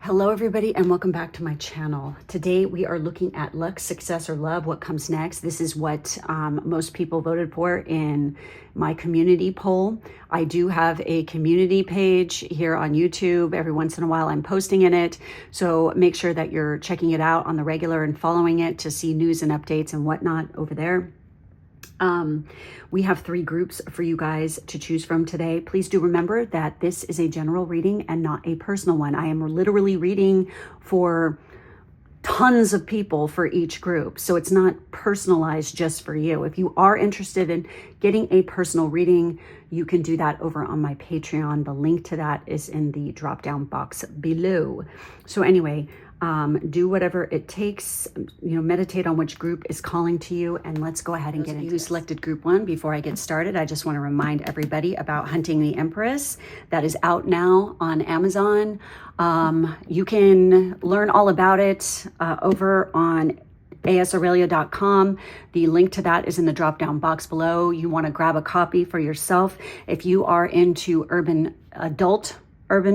Hello everybody and welcome back to my channel. Today we are looking at luck, success, or love. What comes next? This is what most people voted for in my community poll. I do have a community page here on YouTube. Every once in a while I'm posting in it. So make sure that you're checking it out on the regular and following it to see news and updates and whatnot over there. We have 3 groups for you guys to choose from today. Please do remember that this is a general reading and not a personal one. I am literally reading for tons of people for each group. So it's not personalized just for you. If you are interested in getting a personal reading, you can do that over on my Patreon. The link to that is in the drop-down box below. So anyway, do whatever it takes, meditate on which group is calling to you, and let's go ahead and get into it. Selected group 1. Before I get started, I just want to remind everybody about Hunting the Empress. That is out now on Amazon. You can learn all about it over on AURELIA.com. The link to that is in the drop-down box below. You want to grab a copy for yourself if you are into urban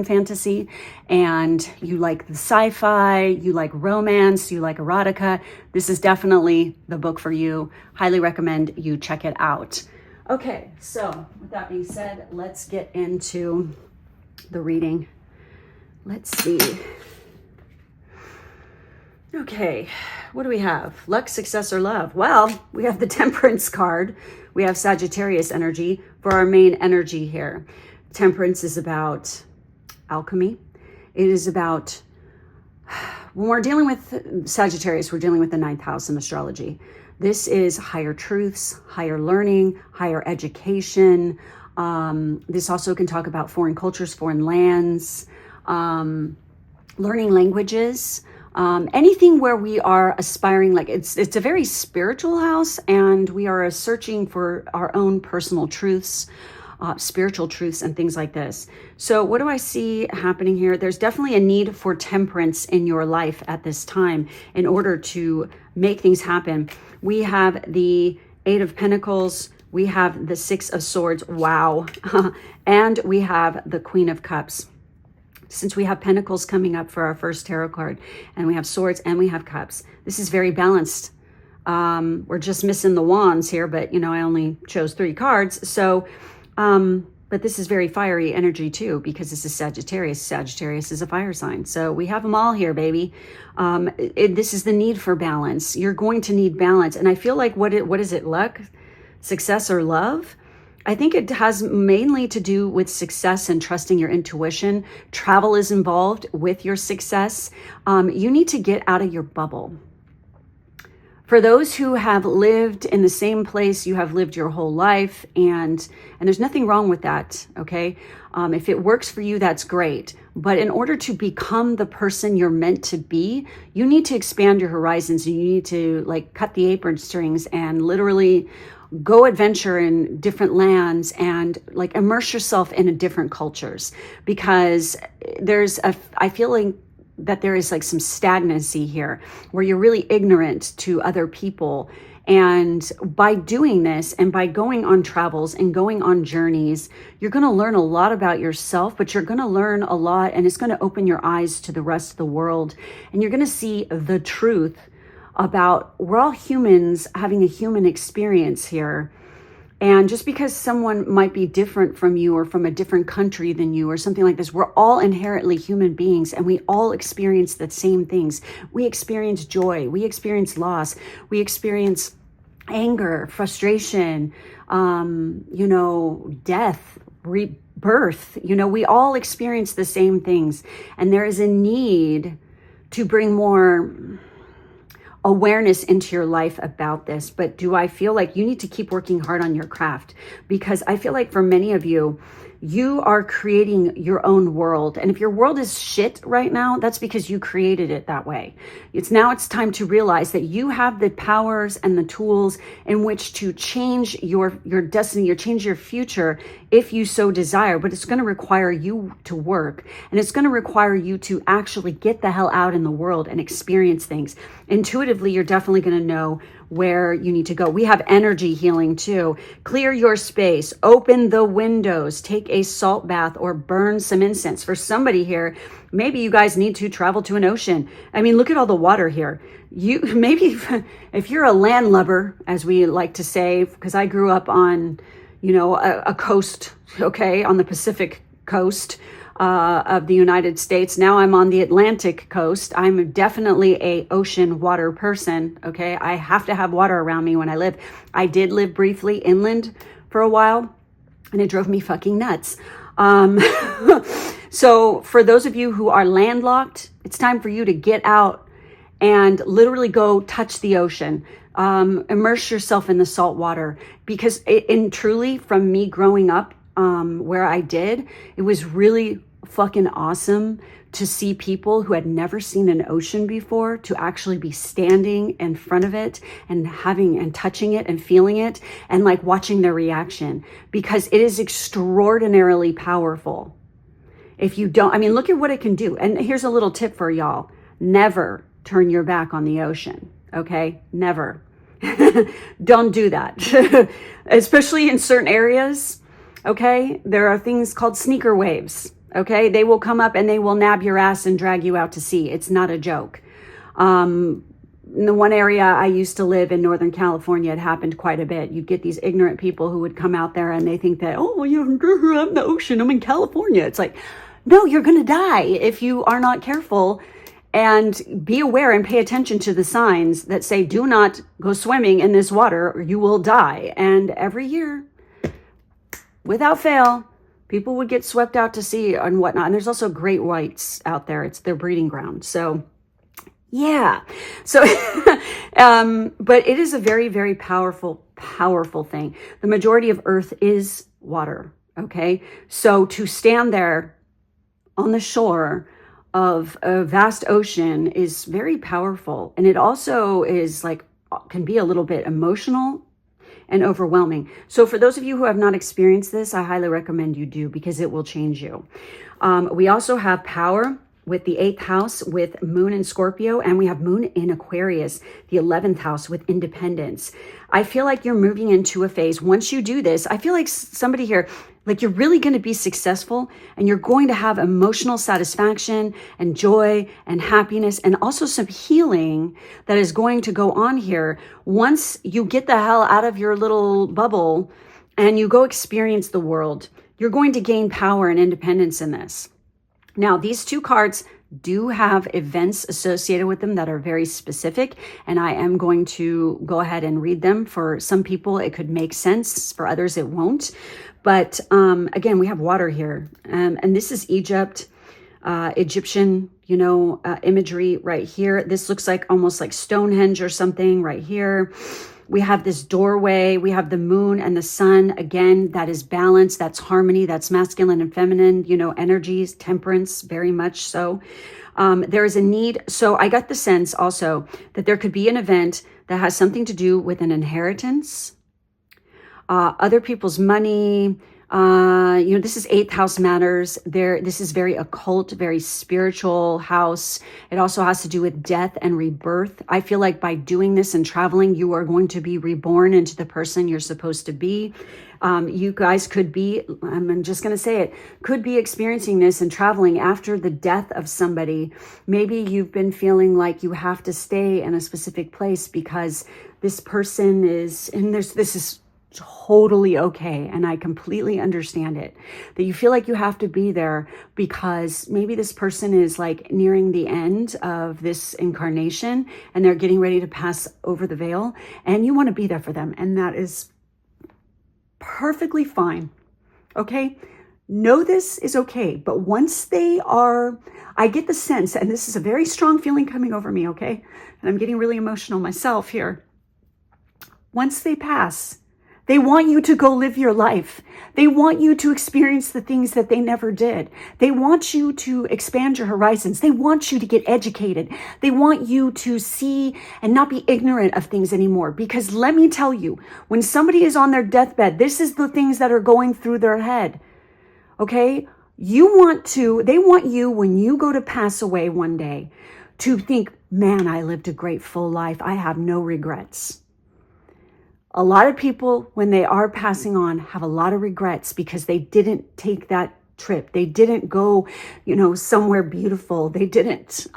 fantasy and you like the sci-fi, you like romance, you like erotica. This is definitely the book for you. Highly recommend you check it out. Okay, so with that being said, let's get into the reading. Let's see. Okay, what do we have? Luck, success, or love? Well, we have the Temperance card. We have Sagittarius energy for our main energy here. Temperance is about alchemy. It is about, when we're dealing with Sagittarius, we're dealing with the 9th house in astrology. This is higher truths, higher learning, higher education. This also can talk about foreign cultures, foreign lands, learning languages, anything where we are aspiring, like it's a very spiritual house, and we are searching for our own personal truths, spiritual truths and things like this. So what do I see happening here? There's definitely a need for temperance in your life at this time in order to make things happen. We have the 8 of Pentacles. We have the 6 of Swords. Wow. And we have the Queen of Cups. Since we have Pentacles coming up for our first tarot card, and we have Swords and we have Cups, this is very balanced. We're just missing the wands here, but I only chose 3 cards. So but this is very fiery energy too, because this is Sagittarius. Sagittarius is a fire sign. So we have them all here, baby. This is the need for balance. You're going to need balance. And I feel like, what is it? Luck, success, or love? I think it has mainly to do with success and trusting your intuition. Travel is involved with your success. You need to get out of your bubble. For those who have lived in the same place you have lived your whole life, and there's nothing wrong with that, okay? If it works for you, that's great. But in order to become the person you're meant to be, you need to expand your horizons. You need to cut the apron strings and literally go adventure in different lands and immerse yourself in different cultures, because I feel like that there is some stagnancy here where you're really ignorant to other people. And by doing this and by going on travels and going on journeys, you're going to learn a lot about yourself, but you're going to learn a lot, and it's going to open your eyes to the rest of the world. And you're going to see the truth about, we're all humans having a human experience here. And just because someone might be different from you or from a different country than you or something like this, we're all inherently human beings, and we all experience the same things. We experience joy. We experience loss. We experience anger, frustration, death, rebirth. We all experience the same things. And there is a need to bring more awareness into your life about this. But do I feel like you need to keep working hard on your craft? Because I feel like for many of you, you are creating your own world. And if your world is shit right now, that's because you created it that way. It's time to realize that you have the powers and the tools in which to change your destiny or change your future if you so desire. But it's going to require you to work, and it's going to require you to actually get the hell out in the world and experience things. Intuitively, you're definitely going to know where you need to go. We have energy healing too. Clear your space, open the windows, take a salt bath, or burn some incense. For somebody here, maybe you guys need to travel to an ocean. I mean, look at all the water here. You maybe if you're a landlubber, as we like to say, because I grew up on, you know, a coast, okay, on the Pacific coast of the United States. Now I'm on the Atlantic coast. I'm definitely a ocean water person, okay? I have to have water around me when I live. I did live briefly inland for a while, and it drove me fucking nuts. So for those of you who are landlocked, it's time for you to get out and literally go touch the ocean. Immerse yourself in the salt water, because truly from me growing up where I did, it was really fucking awesome to see people who had never seen an ocean before to actually be standing in front of it and having and touching it and feeling it and like watching their reaction, because it is extraordinarily powerful. If you don't, I mean, look at what it can do. And here's a little tip for y'all. Never turn your back on the ocean. Okay? Never. Don't do that. Especially in certain areas. Okay? There are things called sneaker waves. Okay? They will come up and they will nab your ass and drag you out to sea. It's not a joke. In the one area I used to live in Northern California, it happened quite a bit. You'd get these ignorant people who would come out there and they think that, oh, I'm in the ocean, I'm in California. It's like, no, you're going to die if you are not careful. And be aware and pay attention to the signs that say, do not go swimming in this water or you will die. And every year, without fail, people would get swept out to sea and whatnot. And there's also great whites out there. It's their breeding ground. So yeah. So, but it is a very, very powerful, powerful thing. The majority of Earth is water. Okay. So to stand there on the shore of a vast ocean is very powerful. And it also is like, can be a little bit emotional and overwhelming. So for those of you who have not experienced this, I highly recommend you do, because it will change you. We also have power with the 8th house with Moon in Scorpio, and we have Moon in Aquarius, the 11th house with independence. I feel like you're moving into a phase. Once you do this, I feel like somebody here, like you're really going to be successful and you're going to have emotional satisfaction and joy and happiness and also some healing that is going to go on here once you get the hell out of your little bubble and you go experience the world. You're going to gain power and independence in this. Now, these two cards do have events associated with them that are very specific, and I am going to go ahead and read them. For some people, it could make sense. For others, it won't. But again, we have water here, and this is Egypt, Egyptian, imagery right here. This looks like almost like Stonehenge or something right here. We have this doorway. We have the moon and the sun. Again, that is balance. That's harmony. That's masculine and feminine, energies, temperance, very much so. There is a need. So I got the sense also that there could be an event that has something to do with an inheritance, other people's money. This is 8th house matters. This is very occult, very spiritual house. It also has to do with death and rebirth. I feel like by doing this and traveling, you are going to be reborn into the person you're supposed to be. You guys could be, I'm just going to say it, could be experiencing this and traveling after the death of somebody. Maybe you've been feeling like you have to stay in a specific place because this person is, and this is totally okay, and I completely understand it, that you feel like you have to be there because maybe this person is like nearing the end of this incarnation and they're getting ready to pass over the veil, and you want to be there for them, and that is perfectly fine. Okay, know this is okay, but once they are, I get the sense, and this is a very strong feeling coming over me, okay, and I'm getting really emotional myself here. Once they pass, they want you to go live your life. They want you to experience the things that they never did. They want you to expand your horizons. They want you to get educated. They want you to see and not be ignorant of things anymore. Because let me tell you, when somebody is on their deathbed, this is the things that are going through their head. Okay? They want you, when you go to pass away one day, to think, man, I lived a great full life. I have no regrets. A lot of people, when they are passing on, have a lot of regrets because they didn't take that trip. They didn't go, somewhere beautiful. They didn't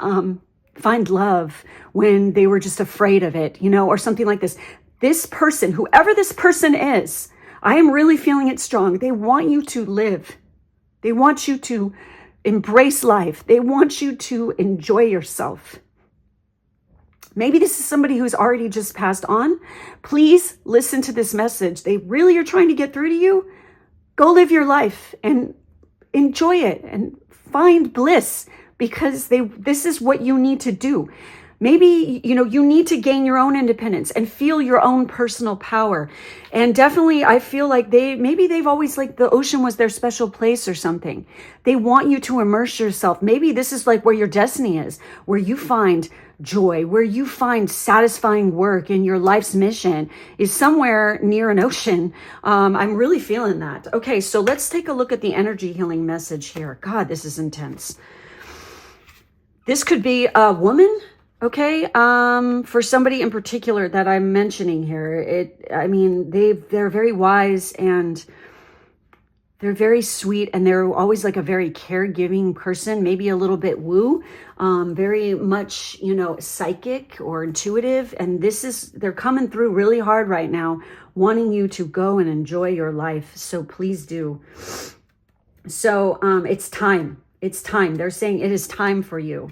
find love when they were just afraid of it, or something like this. This person, whoever this person is, I am really feeling it strong. They want you to live. They want you to embrace life. They want you to enjoy yourself. Maybe this is somebody who's already just passed on. Please listen to this message. They really are trying to get through to you. Go live your life and enjoy it and find bliss, because this is what you need to do. Maybe, you need to gain your own independence and feel your own personal power. And definitely, I feel like they've always, like, the ocean was their special place or something. They want you to immerse yourself. Maybe this is like where your destiny is, where you find joy, where you find satisfying work, and your life's mission is somewhere near an ocean. I'm really feeling that. Okay, so let's take a look at the energy healing message here. God, this is intense. This could be a woman. Okay, for somebody in particular that I'm mentioning here, they're very wise and they're very sweet, and they're always like a very caregiving person, maybe a little bit woo, very much, psychic or intuitive. And they're coming through really hard right now, wanting you to go and enjoy your life. So please do. So it's time. It's time. They're saying it is time for you.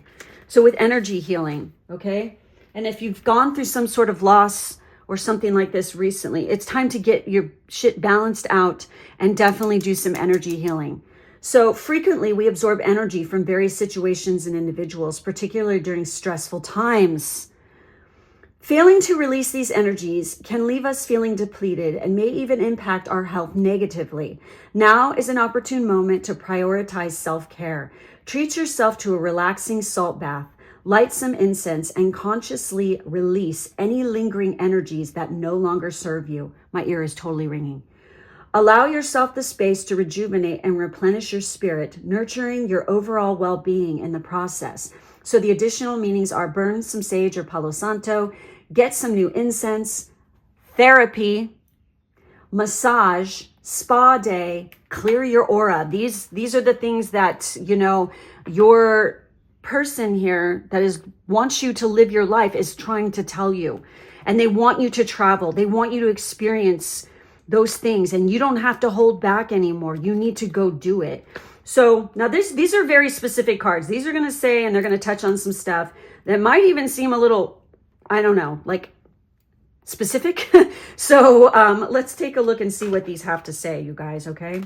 So with energy healing, okay? And if you've gone through some sort of loss or something like this recently, it's time to get your shit balanced out and definitely do some energy healing. So frequently we absorb energy from various situations and individuals, particularly during stressful times. Failing to release these energies can leave us feeling depleted and may even impact our health negatively. Now is an opportune moment to prioritize self-care. Treat yourself to a relaxing salt bath, light some incense, and consciously release any lingering energies that no longer serve you. My ear is totally ringing. Allow yourself the space to rejuvenate and replenish your spirit, nurturing your overall well-being in the process. So the additional meanings are: burn some sage or Palo Santo, get some new incense, therapy, massage, spa day, clear your aura. These are the things that, your person here that wants you to live your life is trying to tell you. And they want you to travel. They want you to experience those things, and you don't have to hold back anymore. You need to go do it. So now these are very specific cards. These are going to say, and they're going to touch on some stuff that might even seem a little, I don't know, like specific. So let's take a look and see what these have to say, you guys, okay?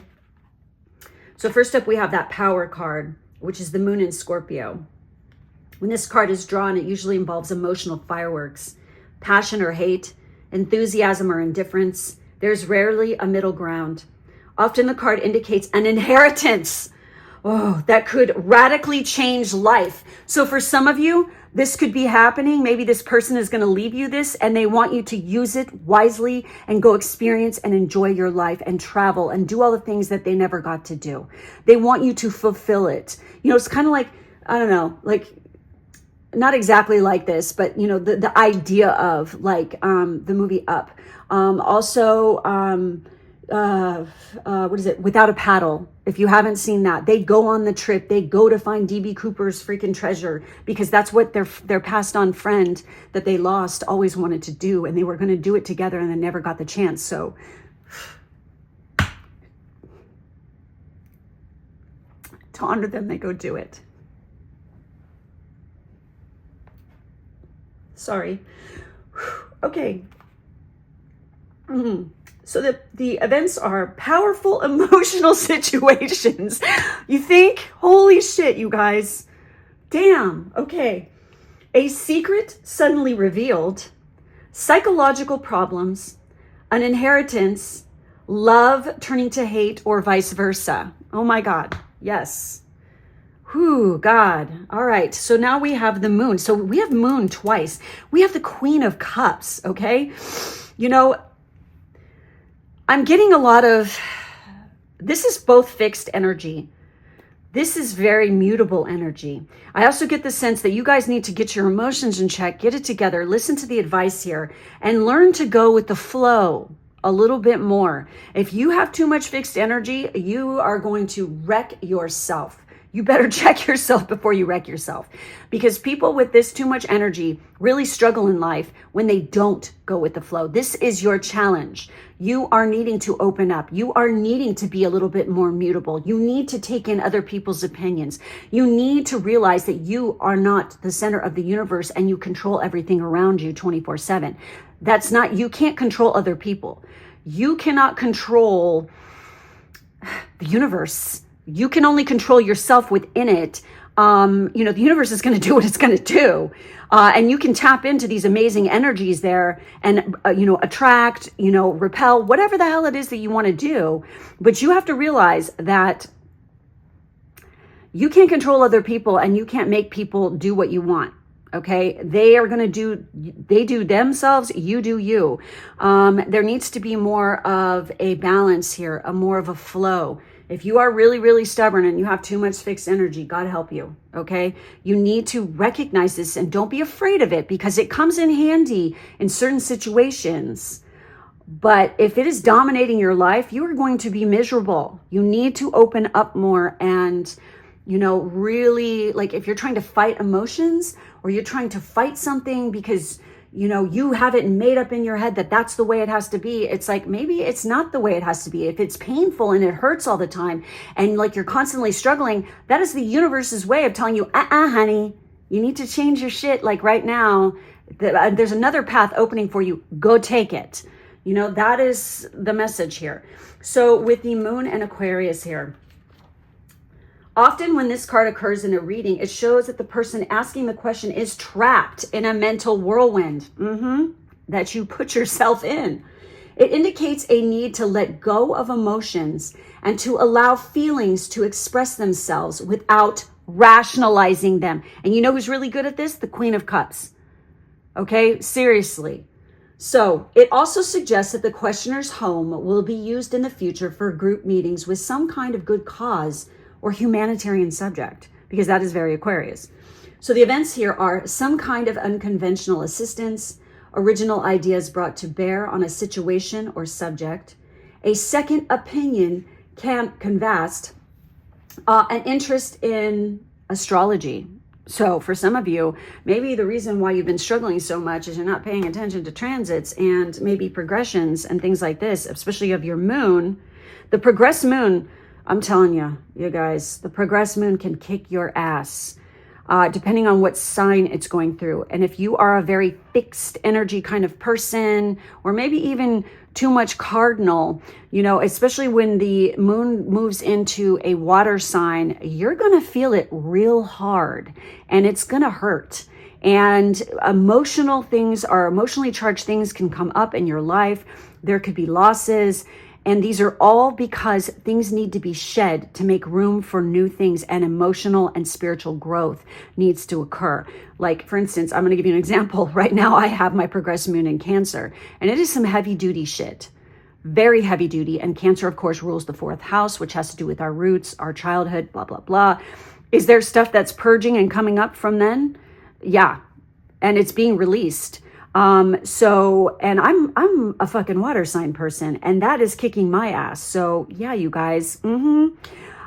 So first up, we have that power card, which is the moon in Scorpio. When this card is drawn, it usually involves emotional fireworks, passion or hate, enthusiasm or indifference. There's rarely a middle ground. Often the card indicates an inheritance that could radically change life. So for some of you, this could be happening. Maybe this person is going to leave you this, and they want you to use it wisely and go experience and enjoy your life and travel and do all the things that they never got to do. They want you to fulfill it. It's kind of like, I don't know, like, not exactly like this, but the idea of like the movie Up. What is it? Without a Paddle. If you haven't seen that, they go on the trip. They go to find D.B. Cooper's freaking treasure, because that's what their passed on friend that they lost always wanted to do, and they were going to do it together, and they never got the chance. So to honor them, they go do it. Sorry. Okay. So the events are powerful emotional situations. You think? Holy shit, you guys. Damn. Okay. A secret suddenly revealed, psychological problems, an inheritance, love turning to hate, or vice versa. Oh my God. Yes. Whew, God. All right. So now we have the moon. So we have moon twice. We have the Queen of Cups. Okay. I'm getting a lot of, this is both fixed energy. This is very mutable energy. I also get the sense that you guys need to get your emotions in check, get it together, listen to the advice here, and learn to go with the flow a little bit more. If you have too much fixed energy, you are going to wreck yourself. You better check yourself before you wreck yourself, because people with this too much energy really struggle in life when they don't go with the flow. This is your challenge. You are needing to open up. You are needing to be a little bit more mutable. You need to take in other people's opinions. You need to realize that you are not the center of the universe and you control everything around you 24/7. That's not, you can't control other people. You cannot control the universe. You can only control yourself within it. The universe is going to do what it's going to do. And you can tap into these amazing energies there and, attract, repel, whatever the hell it is that you want to do. But you have to realize that you can't control other people and you can't make people do what you want. Okay. They are going to they do themselves. You do you. There needs to be more of a balance here, more of a flow. If you are really, really stubborn and you have too much fixed energy, God help you, okay? You need to recognize this and don't be afraid of it, because it comes in handy in certain situations. But if it is dominating your life, you are going to be miserable. You need to open up more and, really, like if you're trying to fight emotions or you're trying to fight something because you have it made up in your head that that's the way it has to be. It's like, maybe it's not the way it has to be. If it's painful and it hurts all the time and like you're constantly struggling, that is the universe's way of telling you, honey, you need to change your shit. Like right now, there's another path opening for you. Go take it. That is the message here. So with the moon and Aquarius here, often when this card occurs in a reading, it shows that the person asking the question is trapped in a mental whirlwind that you put yourself in. It indicates a need to let go of emotions and to allow feelings to express themselves without rationalizing them. And you know who's really good at this? The Queen of Cups. Okay, seriously. So it also suggests that the questioner's home will be used in the future for group meetings with some kind of good cause or humanitarian subject, because that is very Aquarius. So the events here are some kind of unconventional assistance, original ideas brought to bear on a situation or subject, a second opinion canvassed, an interest in astrology. So for some of you, maybe the reason why you've been struggling so much is you're not paying attention to transits and maybe progressions and things like this, especially of your moon. The progressed moon, I'm telling you guys, the progressed moon can kick your ass, depending on what sign it's going through. And if you are a very fixed energy kind of person, or maybe even too much cardinal, especially when the moon moves into a water sign, you're going to feel it real hard and it's going to hurt. And emotional things or emotionally charged things can come up in your life. There could be losses. And these are all because things need to be shed to make room for new things, and emotional and spiritual growth needs to occur. Like, for instance, I'm going to give you an example. Right now, I have my progressed moon in Cancer, and it is some heavy duty shit. Very heavy duty. And Cancer, of course, rules the 4th house, which has to do with our roots, our childhood, blah, blah, blah. Is there stuff that's purging and coming up from then? Yeah. And it's being released. And I'm a fucking water sign person, and that is kicking my ass. So yeah, you guys,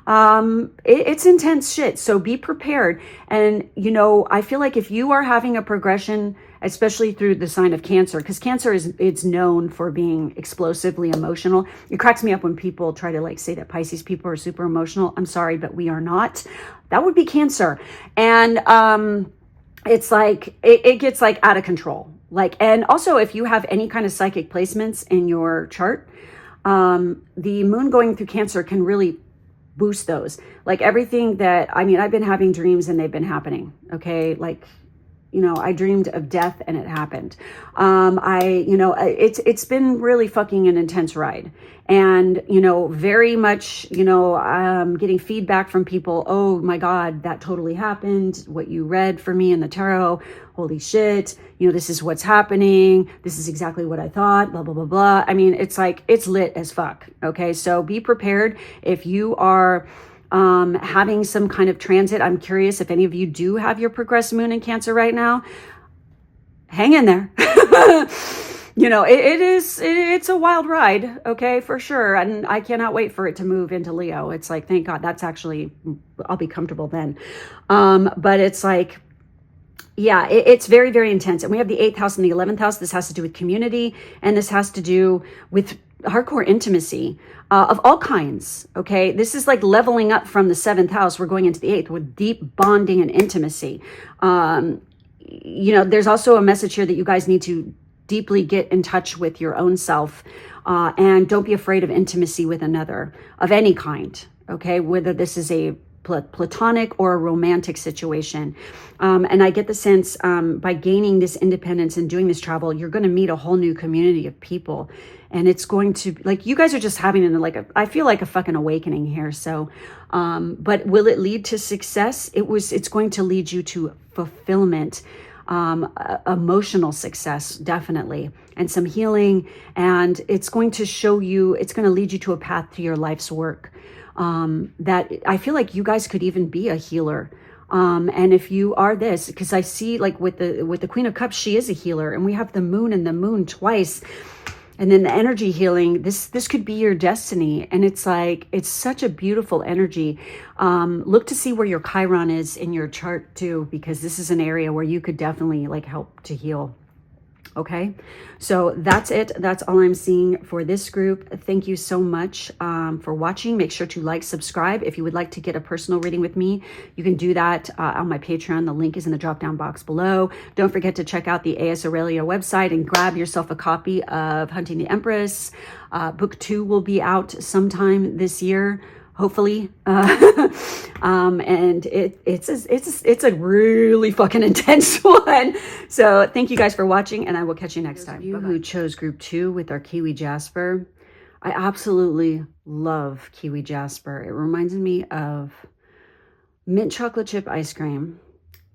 it's intense shit. So be prepared. And, I feel like if you are having a progression, especially through the sign of Cancer, because Cancer it's known for being explosively emotional. It cracks me up when people try to say that Pisces people are super emotional. I'm sorry, but we are not. That would be Cancer. And, it's like, it gets out of control. And also if you have any kind of psychic placements in your chart, the moon going through Cancer can really boost those. Everything that, I've been having dreams and they've been happening. Okay. I dreamed of death and it happened. It's been really fucking an intense ride. And, very much, getting feedback from people. Oh my God, that totally happened. What you read for me in the tarot. Holy shit. This is what's happening. This is exactly what I thought, blah, blah, blah, blah. It's lit as fuck. Okay. So be prepared if you are having some kind of transit. I'm curious if any of you do have your progressed moon in Cancer right now. Hang in there. You know, it's a wild ride, okay, for sure. And I cannot wait for it to move into Leo. It's like, thank God, that's actually, I'll be comfortable then. But it's like, yeah, it's very, very intense. And we have the 8th house and the 11th house. This has to do with community, and this has to do with hardcore intimacy of all kinds, okay? This is like leveling up from the 7th house. We're going into the 8th with deep bonding and intimacy. You know, there's also a message here that you guys need to deeply get in touch with your own self, and don't be afraid of intimacy with another of any kind, okay? Whether this is a platonic or a romantic situation. And I get the sense by gaining this independence and doing this travel, you're going to meet a whole new community of people. And it's going to, like, you guys are just having I feel like a fucking awakening here. So, but will it lead to success? It's going to lead you to fulfillment, emotional success, definitely, and some healing. And it's going to show you, it's going to lead you to a path to your life's work. That I feel like you guys could even be a healer. And if you are this, because I see like with the Queen of Cups, she is a healer, and we have the moon and the moon twice. And then the energy healing, this could be your destiny. And it's like, it's such a beautiful energy. Look to see where your Chiron is in your chart too, because this is an area where you could definitely like help to heal. Okay, so that's it. That's all I'm seeing for this group. Thank you so much for watching. Make sure to like, subscribe. If you would like to get a personal reading with me, you can do that on my Patreon. The link is in the drop down box below. Don't forget to check out the AURELIA website and grab yourself a copy of Hunting the Empress. Book 2 will be out sometime this year, hopefully. And it's a really fucking intense one. So thank you guys for watching, and I will catch you next time. You who chose group 2 with our Kiwi Jasper, I absolutely love Kiwi Jasper. It reminds me of mint chocolate chip ice cream,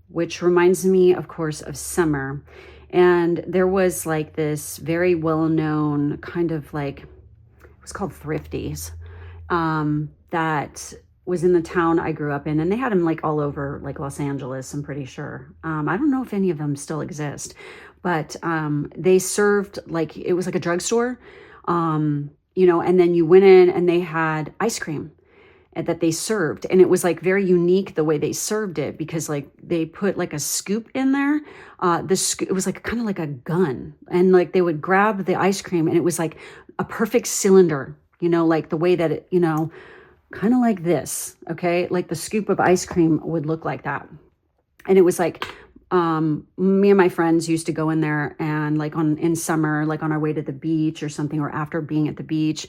which reminds me, of course, of summer. And there was like this very well-known kind of like, it was called Thrifties, that was in the town I grew up in, and they had them like all over like Los Angeles, I'm pretty sure. I don't know if any of them still exist, but they served like, it was like a drugstore, you know, and then you went in and they had ice cream that they served, and it was like very unique the way they served it, because like they put like a scoop in there. It was like kind of like a gun, and like they would grab the ice cream, and it was like a perfect cylinder, you know, like the way that it, you know, kind of like this, okay? Like the scoop of ice cream would look like that. And it was like, me and my friends used to go in there, and like in summer, like on our way to the beach or something, or after being at the beach,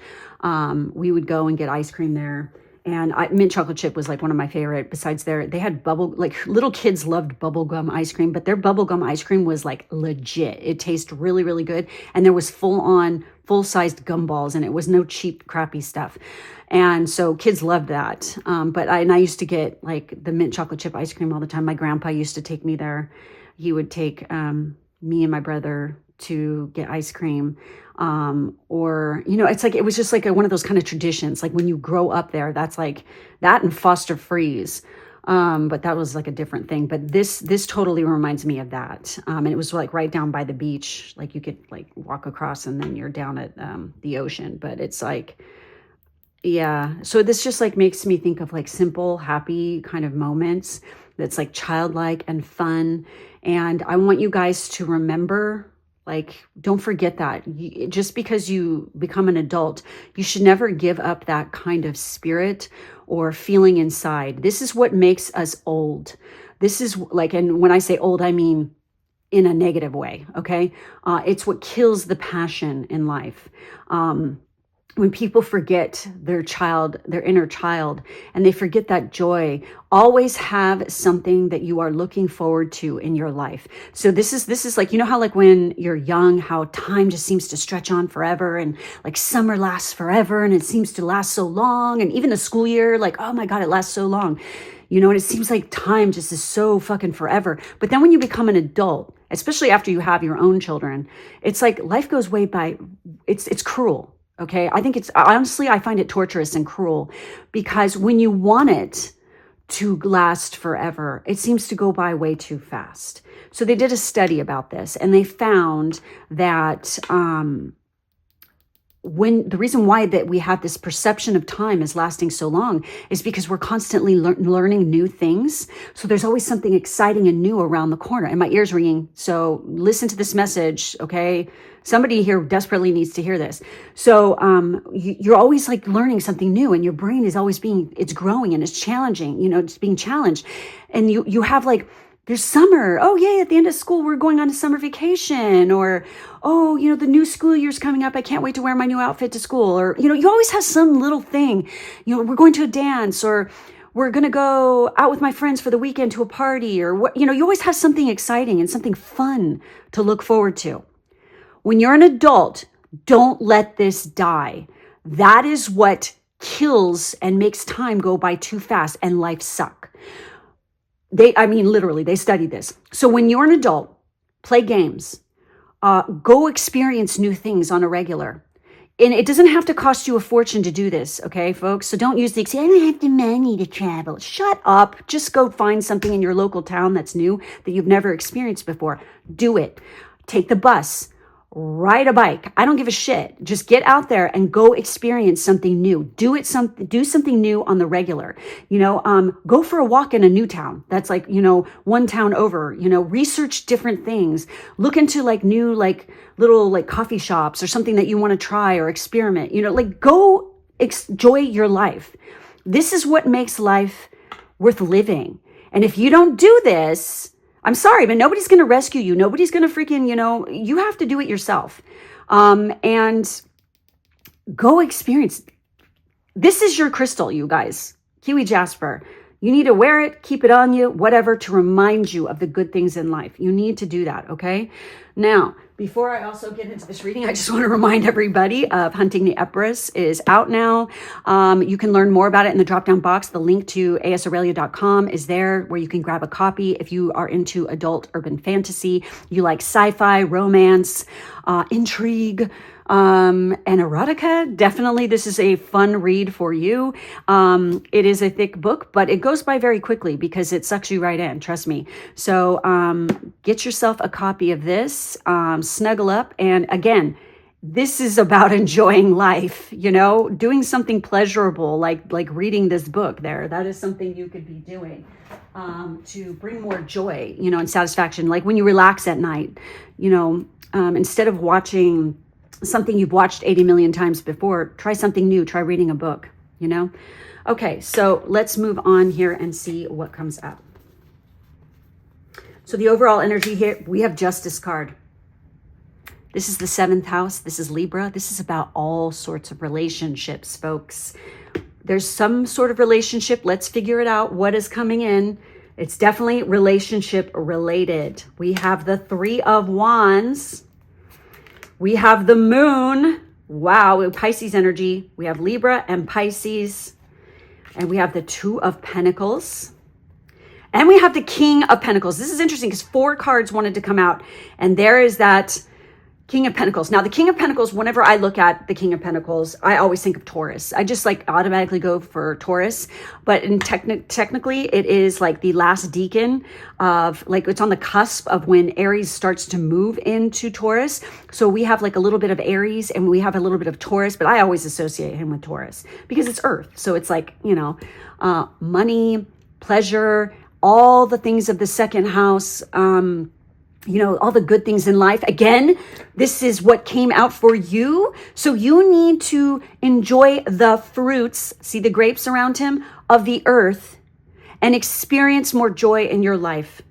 we would go and get ice cream there. And mint chocolate chip was like one of my favorite. Besides they had like little kids loved bubblegum ice cream, but their bubblegum ice cream was like legit. It tasted really, really good. And there was full-sized gumballs, and it was no cheap, crappy stuff. And so kids loved that. But I used to get like the mint chocolate chip ice cream all the time. My grandpa used to take me there. He would take me and my brother to get ice cream. Or, you know, it's like, it was just like one of those kind of traditions. Like when you grow up there, that's like that and Foster Freeze. But that was like a different thing. But this totally reminds me of that. And it was like right down by the beach. Like you could like walk across and then you're down at the ocean. But it's like, yeah. So this just like makes me think of like simple, happy kind of moments that's like childlike and fun. And I want you guys to remember, like, don't forget that. Just because you become an adult, you should never give up that kind of spirit or feeling inside. This is what makes us old. This is like, and when I say old, I mean in a negative way, okay? It's what kills the passion in life. When people forget their inner child, and they forget that joy, always have something that you are looking forward to in your life. So this is like, you know how like when you're young, how time just seems to stretch on forever, and like summer lasts forever and it seems to last so long. And even the school year, like, oh my God, it lasts so long. You know, and it seems like time just is so fucking forever. But then when you become an adult, especially after you have your own children, it's like life goes way by, it's cruel. Okay. I think it's honestly, I find it torturous and cruel because when you want it to last forever, it seems to go by way too fast. So they did a study about this and they found that, when the reason why that we have this perception of time is lasting so long is because we're constantly learning new things. So there's always something exciting and new around the corner. And my ear's ringing. So listen to this message. Okay. Somebody here desperately needs to hear this. So you're always like learning something new and your brain is always it's growing and it's challenging, it's being challenged. And you have like, there's summer. Oh, yay, at the end of school, we're going on a summer vacation. Or, oh, the new school year's coming up. I can't wait to wear my new outfit to school. Or, you always have some little thing. We're going to a dance or we're going to go out with my friends for the weekend to a party or what, you always have something exciting and something fun to look forward to. When you're an adult, don't let this die. That is what kills and makes time go by too fast and life suck. Literally, they studied this. So when you're an adult, play games, go experience new things on a regular. And it doesn't have to cost you a fortune to do this, okay, folks? So don't use I don't have the money to travel. Shut up. Just go find something in your local town that's new that you've never experienced before. Do it. Take the bus. Ride a bike. I don't give a shit. Just get out there and go experience something new. Do something new on the regular. Go for a walk in a new town. That's like, one town over, research different things. Look into like new, like little like coffee shops or something that you want to try or experiment, go enjoy your life. This is what makes life worth living. And if you don't do this, I'm sorry, but nobody's going to rescue you. Nobody's going to freaking, you have to do it yourself. And go experience. This is your crystal, you guys. Kiwi Jasper. You need to wear it, keep it on you, whatever, to remind you of the good things in life. You need to do that, okay? Now, before I also get into this reading, I just want to remind everybody of Hunting the Empress is out now. You can learn more about it in the drop-down box. The link to AURELIA.com is there where you can grab a copy if you are into adult urban fantasy, you like sci-fi, romance, intrigue, and erotica. Definitely, this is a fun read for you. It is a thick book, but it goes by very quickly because it sucks you right in. Trust me. So get yourself a copy of this. Snuggle up. And again, this is about enjoying life, doing something pleasurable, like reading this book there. That is something you could be doing to bring more joy, and satisfaction. Like when you relax at night, instead of watching something you've watched 80 million times before, try something new, try reading a book, Okay, so let's move on here and see what comes up. So the overall energy here, we have Justice card. This is the 7th house. This is Libra. This is about all sorts of relationships, folks. There's some sort of relationship. Let's figure it out. What is coming in? It's definitely relationship related. We have the 3 of Wands. We have the Moon. Wow, Pisces energy. We have Libra and Pisces. And we have the 2 of Pentacles. And we have the King of Pentacles. This is interesting because 4 cards wanted to come out. And there is that King of Pentacles. Now, the King of Pentacles, whenever I look at the King of Pentacles, I always think of Taurus. I just automatically go for Taurus. But technically, it is like the last deacon of it's on the cusp of when Aries starts to move into Taurus. So we have like a little bit of Aries and we have a little bit of Taurus, but I always associate him with Taurus because it's Earth. So it's like, money, pleasure, all the things of the second house, all the good things in life. Again, this is what came out for you. So you need to enjoy the fruits, see the grapes around him, of the earth and experience more joy in your life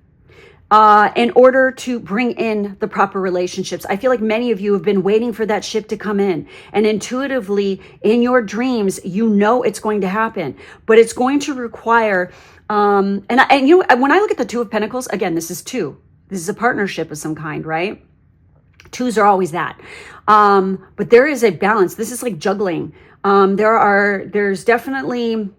in order to bring in the proper relationships. I feel like many of you have been waiting for that ship to come in, and intuitively in your dreams, it's going to happen, but it's going to require, when I look at the 2 of Pentacles, again, this is 2. This is a partnership of some kind, right? 2s are always that. But there is a balance. This is like juggling. There's definitely,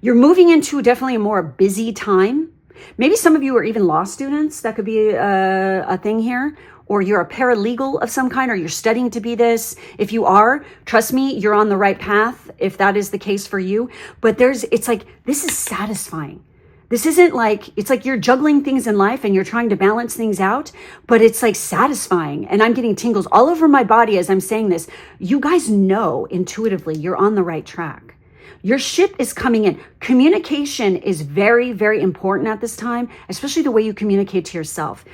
you're moving into definitely a more busy time. Maybe some of you are even law students. That could be a thing here. or you're a paralegal of some kind, or you're studying to be this. If you are, trust me, you're on the right path if that is the case for you. But it's like, this is satisfying. This isn't like, it's like you're juggling things in life and you're trying to balance things out, but it's like satisfying. And I'm getting tingles all over my body as I'm saying this. You guys know intuitively you're on the right track. Your ship is coming in. Communication is very, very important at this time, especially the way you communicate to yourself.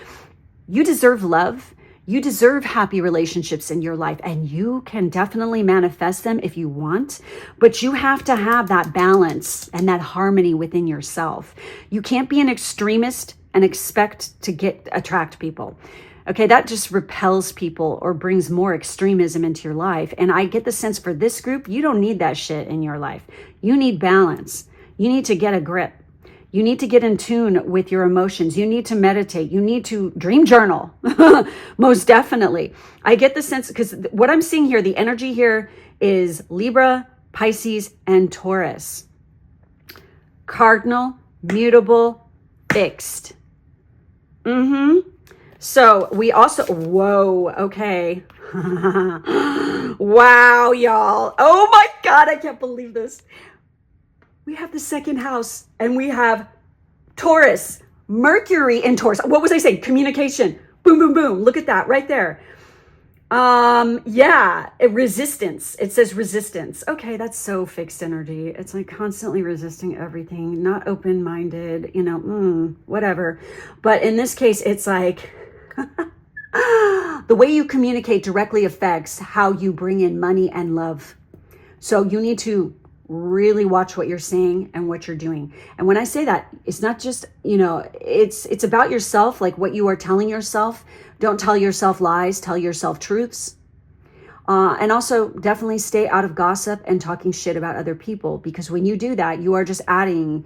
You deserve love. You deserve happy relationships in your life, and you can definitely manifest them if you want, but you have to have that balance and that harmony within yourself. You can't be an extremist and expect to attract people. Okay, that just repels people or brings more extremism into your life. And I get the sense for this group, you don't need that shit in your life. You need balance. You need to get a grip. You need to get in tune with your emotions. You need to meditate. You need to dream journal. Most definitely. I get the sense, because what I'm seeing here, the energy here is Libra, Pisces, and Taurus. Cardinal, mutable, fixed. So we also, whoa, okay. Wow, y'all. Oh my God, I can't believe this. We have the second house and we have Taurus, Mercury in Taurus. What was I saying? Communication. Boom, boom, boom. Look at that right there. Yeah, resistance. It says resistance. Okay, that's so fixed energy. It's like constantly resisting everything, not open-minded, whatever. But in this case, it's like the way you communicate directly affects how you bring in money and love. So you need to really watch what you're saying and what you're doing. And when I say that, it's not just, it's about yourself, like what you are telling yourself. Don't tell yourself lies, tell yourself truths. And also definitely stay out of gossip and talking shit about other people, because when you do that, you are just adding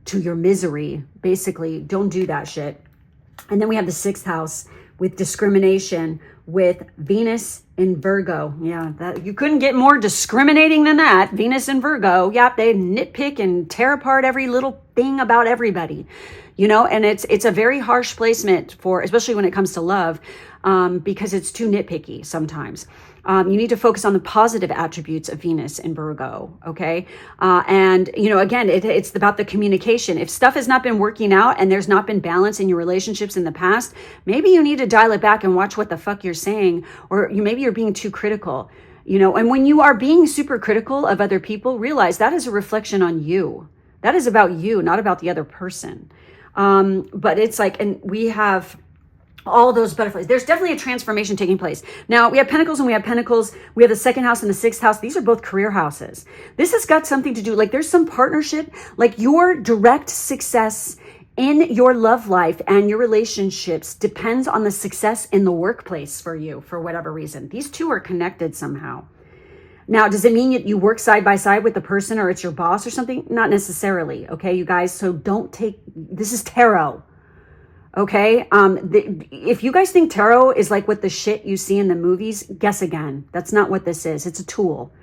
to your misery. Basically, don't do that shit. And then we have the sixth house with discrimination, with Venus in Virgo. Yeah, that you couldn't get more discriminating than that. Venus in Virgo. Yep, they nitpick and tear apart every little thing about everybody. And it's a very harsh placement for, especially when it comes to love, because it's too nitpicky sometimes. You need to focus on the positive attributes of Venus in Virgo, okay? And, again, it's about the communication. If stuff has not been working out and there's not been balance in your relationships in the past, maybe you need to dial it back and watch what the fuck you're saying, or maybe you're being too critical, and when you are being super critical of other people, realize that is a reflection on you. That is about you, not about the other person. But it's like, and we have all those butterflies. There's definitely a transformation taking place. Now we have Pentacles and we have Pentacles. We have the second house and the sixth house. These are both career houses. This has got something to do, like there's some partnership, like your direct success in your love life and your relationships depends on the success in the workplace for you, for whatever reason. These two are connected somehow. Now, does it mean you work side by side with the person or it's your boss or something? Not necessarily. Okay, you guys. So this is tarot. Okay. If you guys think tarot is like what the shit you see in the movies, guess again. That's not what this is. It's a tool.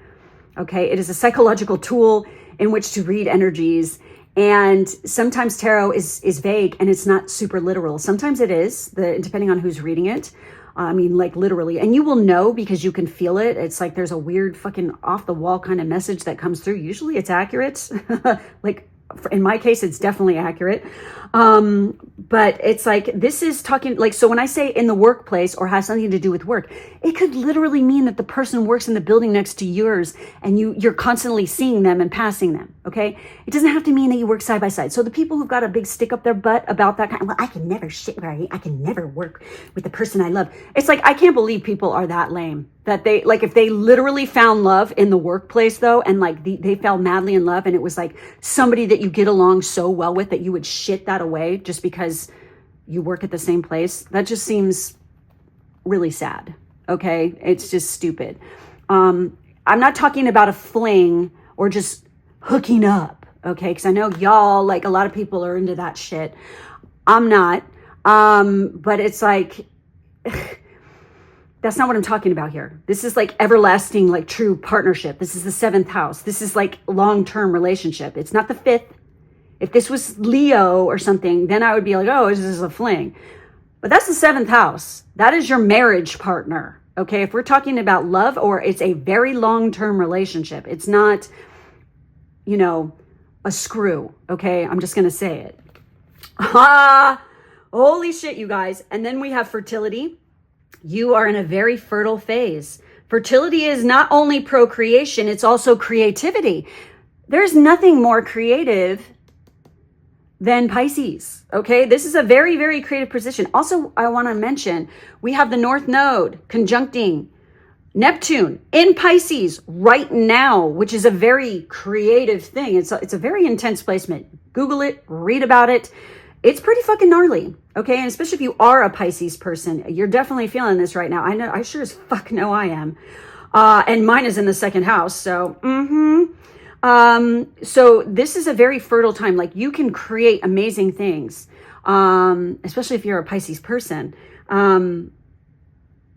Okay. It is a psychological tool in which to read energies. And sometimes tarot is vague and it's not super literal. Sometimes it is, depending on who's reading it. Like literally, and you will know because you can feel it. It's like there's a weird fucking off the wall kind of message that comes through. Usually it's accurate. Like in my case, it's definitely accurate. But it's like, this is talking like, so when I say in the workplace or has something to do with work, it could literally mean that the person works in the building next to yours and you're constantly seeing them and passing them. Okay. It doesn't have to mean that you work side by side. So the people who've got a big stick up their butt about that kind, well, I can never shit right. I can never work with the person I love. It's like, I can't believe people are that lame that they like, if they literally found love in the workplace though, and like they fell madly in love and it was like somebody that you get along so well with that you would shit that away just because you work at the same place. That just seems really sad. Okay. It's just stupid. I'm not talking about a fling or just hooking up. Okay. Cause I know y'all, like a lot of people are into that shit. I'm not. But it's like, that's not what I'm talking about here. This is like everlasting, like true partnership. This is the seventh house. This is like long-term relationship. It's not the fifth. If this was Leo or something, then I would be like, oh, this is a fling. But that's the 7th house. That is your marriage partner. Okay, if we're talking about love, or it's a very long-term relationship, it's not, you know, a screw. Okay, I'm just going to say it. Holy shit, you guys. And then we have fertility. You are in a very fertile phase. Fertility is not only procreation, it's also creativity. There's nothing more creative than Pisces. Okay, this is a very, very creative position. Also, I want to mention, we have the North Node conjuncting Neptune in Pisces right now, which is a very creative thing. It's a very intense placement. Google it, read about it. It's pretty fucking gnarly. Okay, and especially if you are a Pisces person, you're definitely feeling this right now. I know, I sure as fuck know I am. And mine is in the 2nd house, so so this is a very fertile time. Like, you can create amazing things, especially if you're a Pisces person.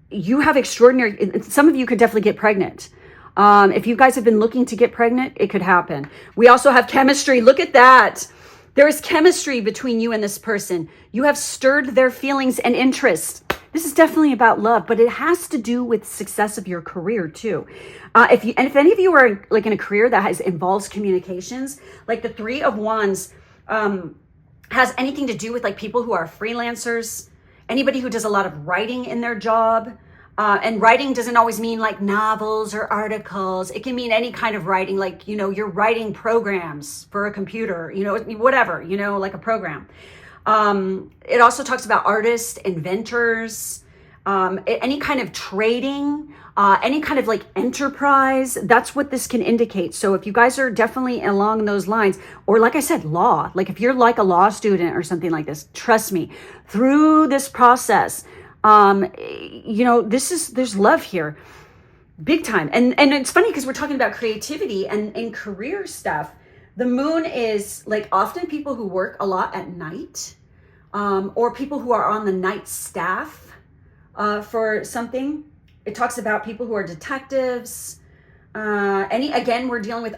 You have extraordinary, some of you could definitely get pregnant. If you guys have been looking to get pregnant, it could happen. We also have chemistry. Look at that. There is chemistry between you and this person. You have stirred their feelings and interests. This is definitely about love, but it has to do with success of your career too. If any of you are like in a career that involves communications, like the 3 of Wands has anything to do with like people who are freelancers, anybody who does a lot of writing in their job. And writing doesn't always mean like novels or articles. It can mean any kind of writing, like, you know, you're writing programs for a computer, you know, whatever, you know, like a program. It also talks about artists, inventors, any kind of trading, any kind of like enterprise. That's what this can indicate. So if you guys are definitely along those lines, or like I said, law, like if you're like a law student or something like this, trust me, through this process, you know, there's love here, big time. And it's funny because we're talking about creativity and in career stuff. The moon is like often people who work a lot at night, or people who are on the night staff, for something. It talks about people who are detectives, again, we're dealing with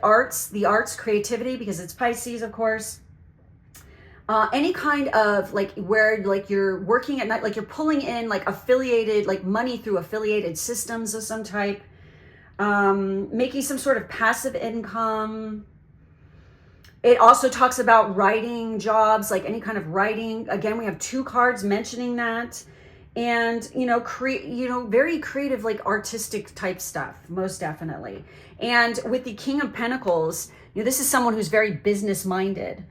the arts, creativity, because it's Pisces, of course. Any kind of like where like you're working at night, like you're pulling in like affiliated, like money through affiliated systems of some type, making some sort of passive income. It also talks about writing jobs, like any kind of writing. Again, we have 2 cards mentioning that. And, you know, very creative, like artistic type stuff, most definitely. And with the King of Pentacles, you know, this is someone who's very business minded.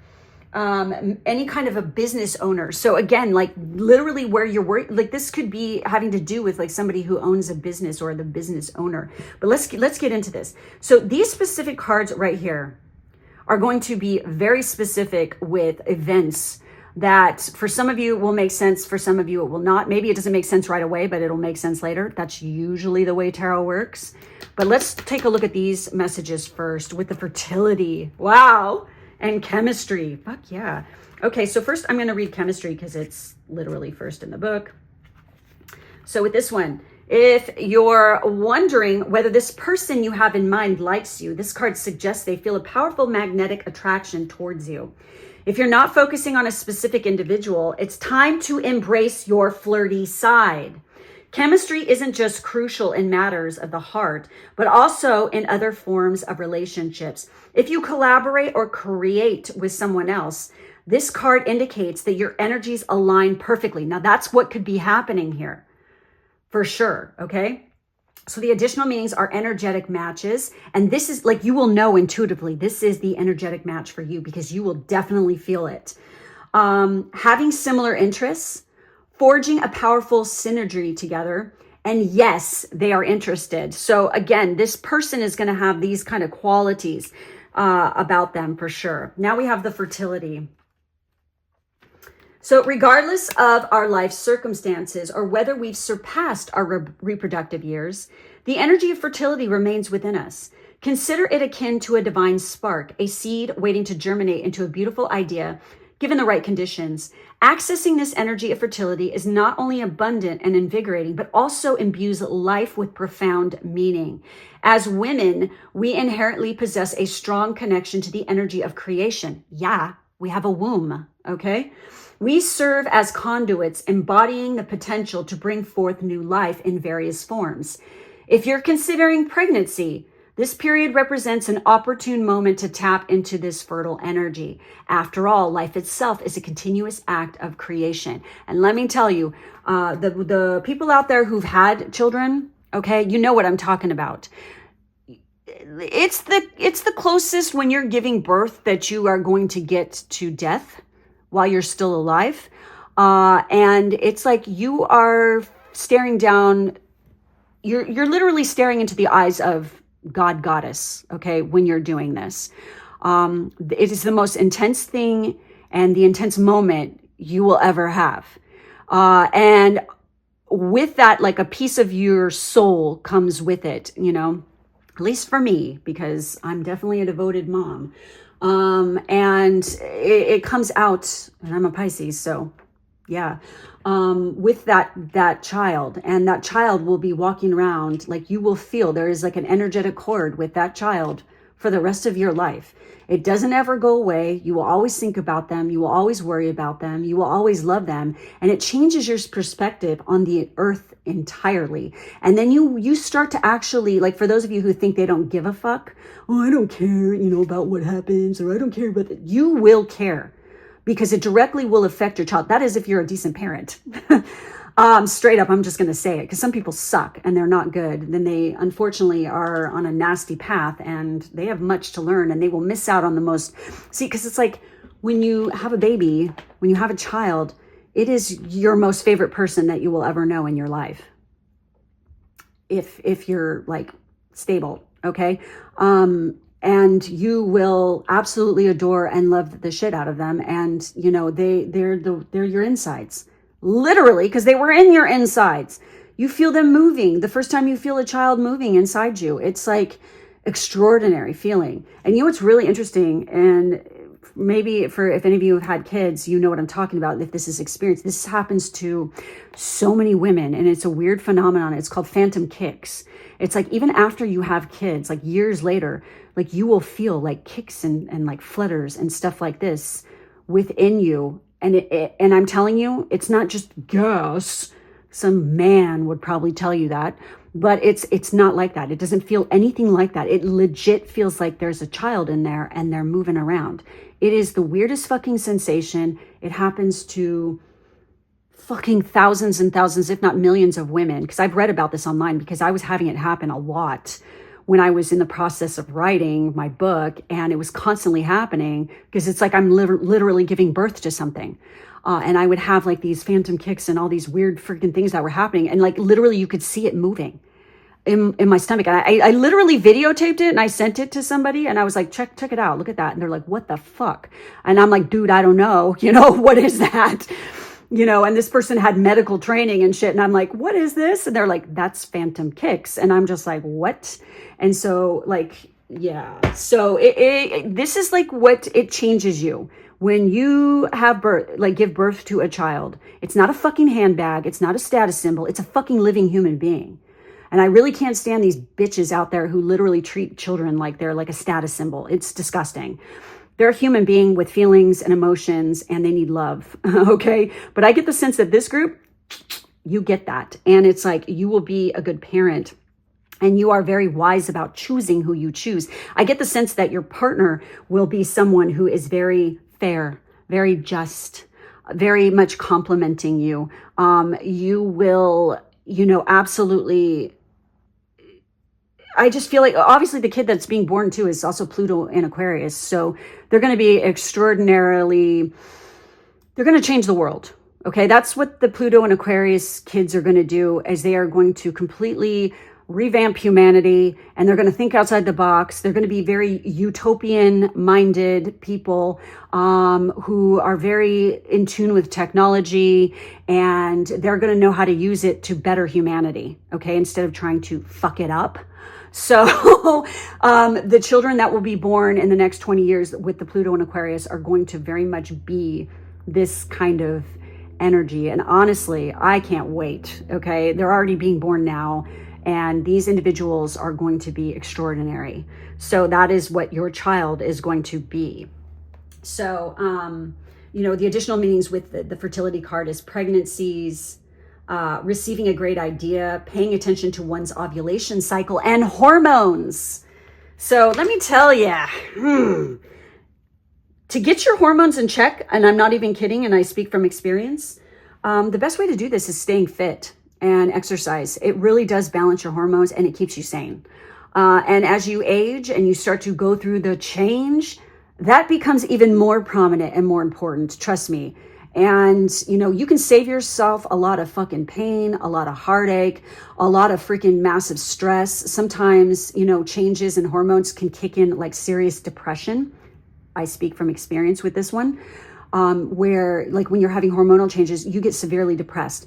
Any kind of a business owner. So again, like literally where you're working, like this could be having to do with like somebody who owns a business or the business owner. But let's get into this. So these specific cards right here are going to be very specific with events that for some of you will make sense, for some of you it will not. Maybe it doesn't make sense right away, but it'll make sense later. That's usually the way tarot works. But let's take a look at these messages first with the fertility. Wow. And chemistry. Fuck yeah. Okay, so first I'm going to read chemistry because it's literally first in the book. So with this one, if you're wondering whether this person you have in mind likes you, this card suggests they feel a powerful magnetic attraction towards you. If you're not focusing on a specific individual, it's time to embrace your flirty side. Chemistry isn't just crucial in matters of the heart, but also in other forms of relationships. If you collaborate or create with someone else, this card indicates that your energies align perfectly. Now, that's what could be happening here, for sure, okay? So the additional meanings are energetic matches. And this is like, you will know intuitively, this is the energetic match for you because you will definitely feel it. Having similar interests, forging a powerful synergy together. And yes, they are interested. So again, this person is going to have these kind of qualities about them for sure. Now we have the fertility. So regardless of our life circumstances or whether we've surpassed our reproductive years, the energy of fertility remains within us. Consider it akin to a divine spark, a seed waiting to germinate into a beautiful idea, given the right conditions. Accessing this energy of fertility is not only abundant and invigorating, but also imbues life with profound meaning. As women, we inherently possess a strong connection to the energy of creation. Yeah, we have a womb, okay? We serve as conduits, embodying the potential to bring forth new life in various forms. If you're considering pregnancy, this period represents an opportune moment to tap into this fertile energy. After all, life itself is a continuous act of creation. And let me tell you, the people out there who've had children, okay, you know what I'm talking about. It's the closest when you're giving birth that you are going to get to death while you're still alive. And it's like you are staring down, you're literally staring into the eyes of God, goddess, okay, when you're doing this. It is the most intense thing and the intense moment you will ever have. And with that, like a piece of your soul comes with it, you know, at least for me, because I'm definitely a devoted mom. And it comes out, and I'm a Pisces, so yeah, with that child, and that child will be walking around, like you will feel there is like an energetic cord with that child for the rest of your life. It doesn't ever go away. You will always think about them. You will always worry about them. You will always love them. And it changes your perspective on the earth entirely. And then you start to actually, like for those of you who think they don't give a fuck, oh, I don't care, you know, about what happens, or I don't care about that. You will care, because it directly will affect your child. That is if you're a decent parent. Straight up, I'm just going to say it, because some people suck and they're not good. Then they unfortunately are on a nasty path, and they have much to learn, and they will miss out on the most. See, because it's like when you have a baby, when you have a child, it is your most favorite person that you will ever know in your life. If you're like stable, okay? And you will absolutely adore and love the shit out of them. And you know, they're your insides, literally, because they were in your insides. You feel them moving. The first time you feel a child moving inside you, it's like extraordinary feeling. And you know what's really interesting, and maybe for if any of you have had kids, you know what I'm talking about. If this is experience, this happens to so many women, and it's a weird phenomenon. It's called phantom kicks. It's like even after you have kids, like years later, like you will feel like kicks and like flutters and stuff like this within you. And and I'm telling you, it's not just gas. Some man would probably tell you that, but it's not like that. It doesn't feel anything like that. It legit feels like there's a child in there and they're moving around. It is the weirdest fucking sensation. It happens to fucking thousands and thousands, if not millions of women, because I've read about this online, because I was having it happen a lot when I was in the process of writing my book, and it was constantly happening, because it's like I'm literally giving birth to something. And I would have like these phantom kicks and all these weird freaking things that were happening. And like literally you could see it moving in my stomach. And I literally videotaped it and I sent it to somebody, and I was like, check it out. Look at that. And they're like, what the fuck? And I'm like, dude, I don't know. You know, what is that? You know, and this person had medical training and shit. And I'm like, what is this? And they're like, that's phantom kicks. And I'm just like, what? And so like, yeah. So this is like what it changes you when you have birth, like give birth to a child. It's not a fucking handbag. It's not a status symbol. It's a fucking living human being. And I really can't stand these bitches out there who literally treat children like they're like a status symbol. It's disgusting. They're a human being with feelings and emotions, and they need love. Okay. But I get the sense that this group, you get that. And it's like, you will be a good parent, and you are very wise about choosing who you choose. I get the sense that your partner will be someone who is very fair, very just, very much complimenting you. You will, you know, absolutely. I just feel like obviously the kid that's being born too is also Pluto in Aquarius. So they're going to be extraordinarily, they're going to change the world. Okay. That's what the Pluto and Aquarius kids are going to do, is they are going to completely revamp humanity, and they're going to think outside the box. They're going to be very utopian minded people, who are very in tune with technology, and they're going to know how to use it to better humanity. Okay. Instead of trying to fuck it up. So the children that will be born in the next 20 years with the Pluto and Aquarius are going to very much be this kind of energy. And honestly, I can't wait. Okay. They're already being born now, and these individuals are going to be extraordinary. So that is what your child is going to be. So you know, the additional meanings with the fertility card is pregnancies, receiving a great idea, paying attention to one's ovulation cycle, and hormones. So let me tell you, to get your hormones in check, and I'm not even kidding, and I speak from experience, the best way to do this is staying fit and exercise. It really does balance your hormones and it keeps you sane. And as you age and you start to go through the change, that becomes even more prominent and more important, trust me. And, you know, you can save yourself a lot of fucking pain, a lot of heartache, a lot of freaking massive stress. Sometimes, you know, changes in hormones can kick in like serious depression. I speak from experience with this one, where like when you're having hormonal changes, you get severely depressed.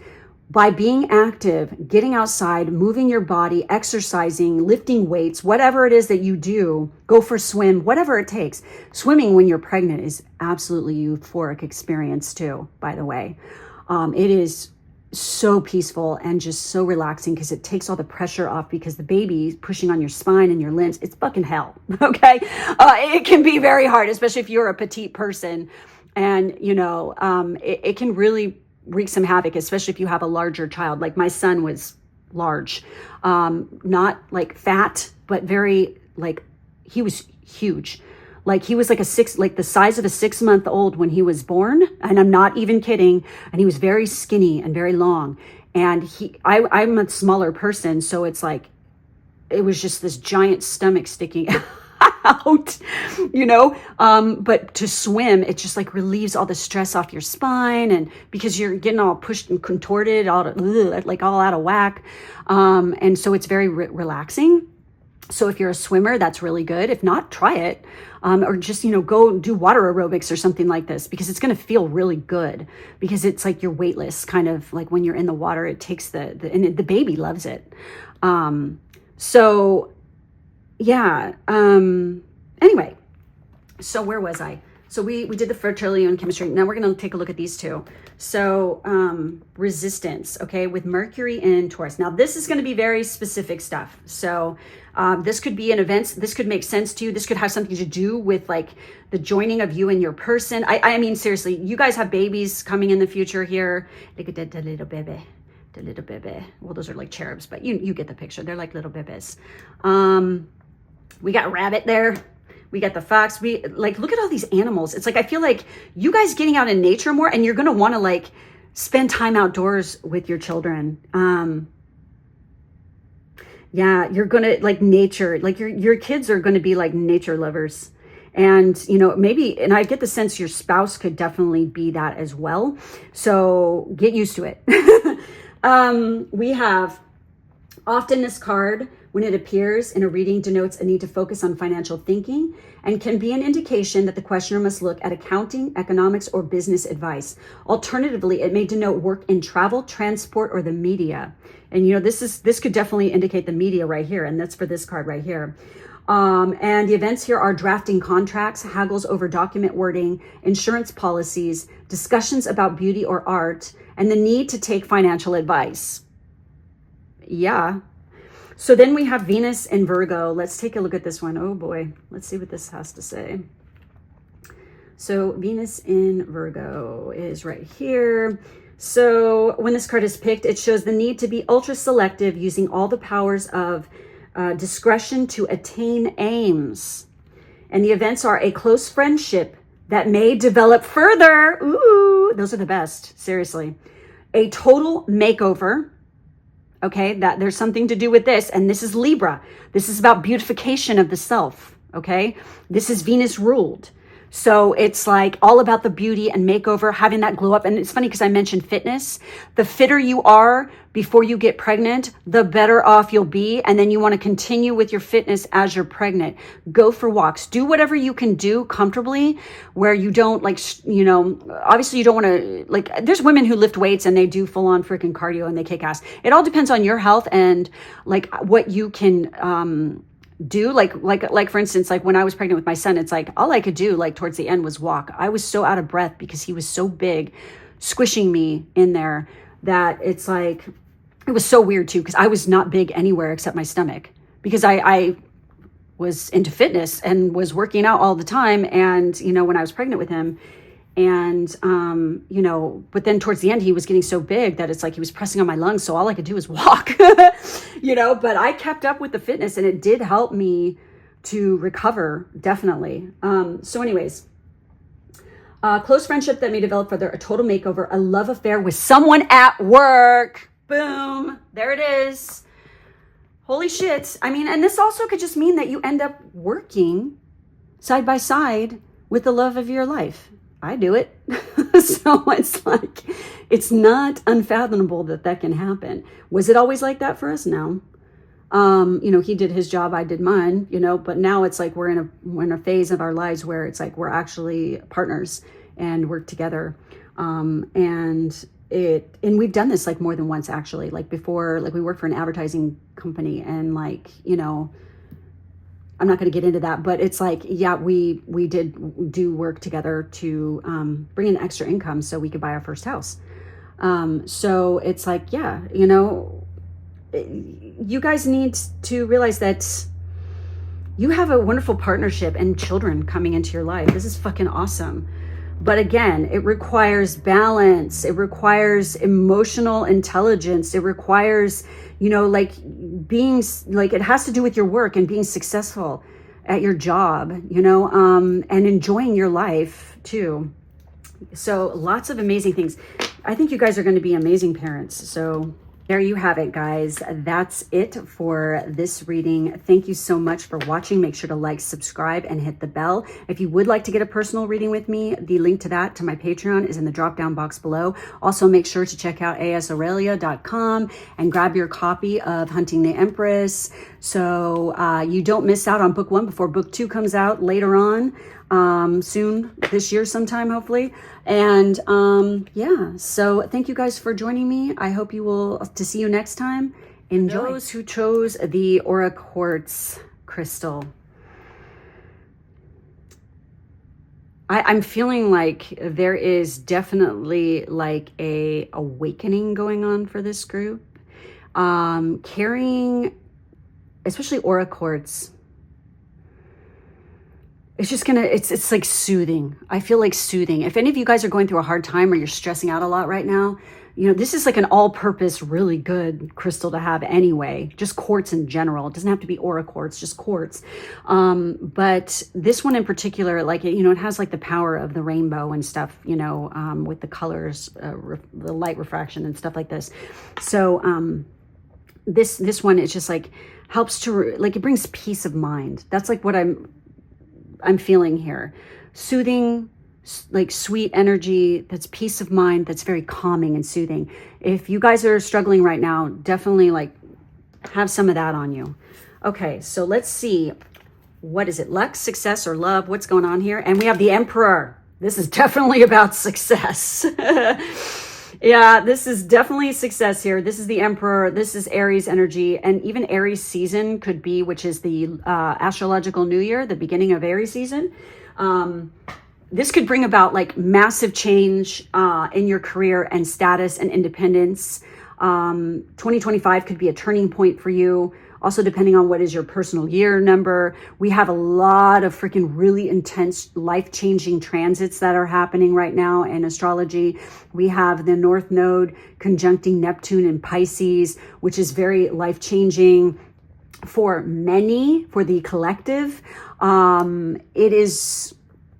By being active, getting outside, moving your body, exercising, lifting weights, whatever it is that you do, go for a swim, whatever it takes. Swimming when you're pregnant is absolutely euphoric experience too, by the way. It is so peaceful and just so relaxing because it takes all the pressure off, because the baby pushing on your spine and your limbs, it's fucking hell, okay? It can be very hard, especially if you're a petite person. And, you know, it can really wreak some havoc, especially if you have a larger child. Like my son was large, not like fat, but very like, he was huge. Like he was like the size of a 6-month-old when he was born. And I'm not even kidding. And he was very skinny and very long. And I'm a smaller person. So it's like, it was just this giant stomach sticking out, you know, but to swim, it just like relieves all the stress off your spine, and because you're getting all pushed and contorted, all out of whack. And so it's very relaxing. So if you're a swimmer, that's really good. If not, try it. Or just, you know, go do water aerobics or something like this, because it's going to feel really good, because it's like you're weightless, kind of like when you're in the water, it takes and the baby loves it. So yeah. Anyway, so where was I? So we did the fertility and chemistry. Now we're going to take a look at these two. So resistance, okay, with Mercury in Taurus. Now this is going to be very specific stuff. So this could be an event. This could make sense to you. This could have something to do with like the joining of you and your person. I mean, seriously, you guys have babies coming in the future here. Look at the little baby. The little baby. Well, those are like cherubs, but you get the picture. They're like little babies. We got rabbit there. We got the fox. We like, look at all these animals. It's like, I feel like you guys getting out in nature more, and you're going to want to like spend time outdoors with your children. Yeah, you're going to like nature, like your kids are going to be like nature lovers. And, you know, maybe, and I get the sense your spouse could definitely be that as well. So get used to it. We have often this card, when it appears in a reading, denotes a need to focus on financial thinking and can be an indication that the questioner must look at accounting, economics, or business advice. Alternatively, it may denote work in travel, transport, or the media. And, you know, this could definitely indicate the media right here. And that's for this card right here. And the events here are drafting contracts, haggles over document wording, insurance policies, discussions about beauty or art, and the need to take financial advice. Yeah. So then we have Venus in Virgo. Let's take a look at this one. Oh boy. Let's see what this has to say. So Venus in Virgo is right here. So when this card is picked, it shows the need to be ultra selective, using all the powers of discretion to attain aims. And the events are a close friendship that may develop further. Ooh, those are the best. Seriously. A total makeover. Okay, that there's something to do with this. And this is Libra. This is about beautification of the self. Okay, this is Venus ruled. So it's like all about the beauty and makeover, having that glow up. And it's funny because I mentioned fitness. The fitter you are before you get pregnant, the better off you'll be. And then you want to continue with your fitness as you're pregnant. Go for walks. Do whatever you can do comfortably, where you don't like, you know, obviously you don't want to, like, there's women who lift weights and they do full on freaking cardio and they kick ass. It all depends on your health and like what you can, do like for instance, like when I was pregnant with my son, it's like all I could do like towards the end was walk. I was so out of breath because he was so big, squishing me in there, that it's like, it was so weird too, because I was not big anywhere except my stomach, because I was into fitness and was working out all the time. And, you know, when I was pregnant with him, And, you know, but then towards the end, he was getting so big that it's like he was pressing on my lungs. So all I could do was walk, you know, but I kept up with the fitness, and it did help me to recover, definitely. So anyways, close friendship that may develop further, a total makeover, a love affair with someone at work. Boom. There it is. Holy shit. I mean, and this also could just mean that you end up working side by side with the love of your life. I do it. So it's like, it's not unfathomable that that can happen. Was it always like that for us? No. You know, he did his job, I did mine, you know, but now it's like we're in a phase of our lives where it's like we're actually partners and work together. And we've done this like more than once, actually. Like before, like we worked for an advertising company, and like, you know, I'm not going to get into that, but it's like, yeah, we did do work together to bring in extra income so we could buy our first house. So it's like, yeah, you know, you guys need to realize that you have a wonderful partnership and children coming into your life. This is fucking awesome. But again, it requires balance. It requires emotional intelligence. It requires, you know, like being like, it has to do with your work and being successful at your job, you know, and enjoying your life too. So lots of amazing things. I think you guys are going to be amazing parents. So there you have it, guys. That's it for this reading. Thank you so much for watching. Make sure to like, subscribe, and hit the bell. If you would like to get a personal reading with me, the link to that, to my Patreon, is in the drop-down box below. Also, make sure to check out AURELIA.com and grab your copy of Hunting the Empress, so you don't miss out on book 1 before book 2 comes out later on. Soon this year sometime, hopefully. And yeah, so thank you guys for joining me. I hope you will, to see you next time. Enjoy. Those who chose the Aura Quartz crystal, I'm feeling like there is definitely like a awakening going on for this group. Carrying, especially Aura Quartz, it's just gonna, it's like soothing. I feel like soothing. If any of you guys are going through a hard time or you're stressing out a lot right now, you know, this is like an all-purpose, really good crystal to have anyway. Just quartz in general. It doesn't have to be Aura Quartz, just quartz. But this one in particular, like, you know, it has like the power of the rainbow and stuff, you know, with the colors, the light refraction and stuff like this. So this one, it's just like helps to, like, it brings peace of mind. That's like what I'm feeling here. Soothing, like sweet energy, that's peace of mind, that's very calming and soothing. If you guys are struggling right now, definitely like have some of that on you. Okay, so let's see. What is it? Luck, success, or love? What's going on here? And we have the Emperor. This is definitely about success. Yeah, this is definitely success here. This is the Emperor. This is Aries energy. And even Aries season could be, which is the astrological new year, the beginning of Aries season. This could bring about like massive change in your career and status and independence. 2025 could be a turning point for you. Also, depending on what is your personal year number, we have a lot of freaking really intense life-changing transits that are happening right now in astrology. We have the North Node conjuncting Neptune in Pisces, which is very life-changing for many, for the collective. It is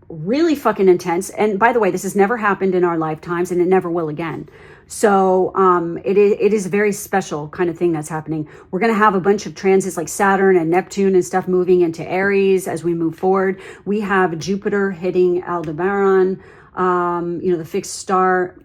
really fucking intense. And by the way, this has never happened in our lifetimes, and it never will again. So it is a very special kind of thing that's happening. We're going to have a bunch of transits like Saturn and Neptune and stuff moving into Aries as we move forward. We have Jupiter hitting Aldebaran, you know, the fixed star,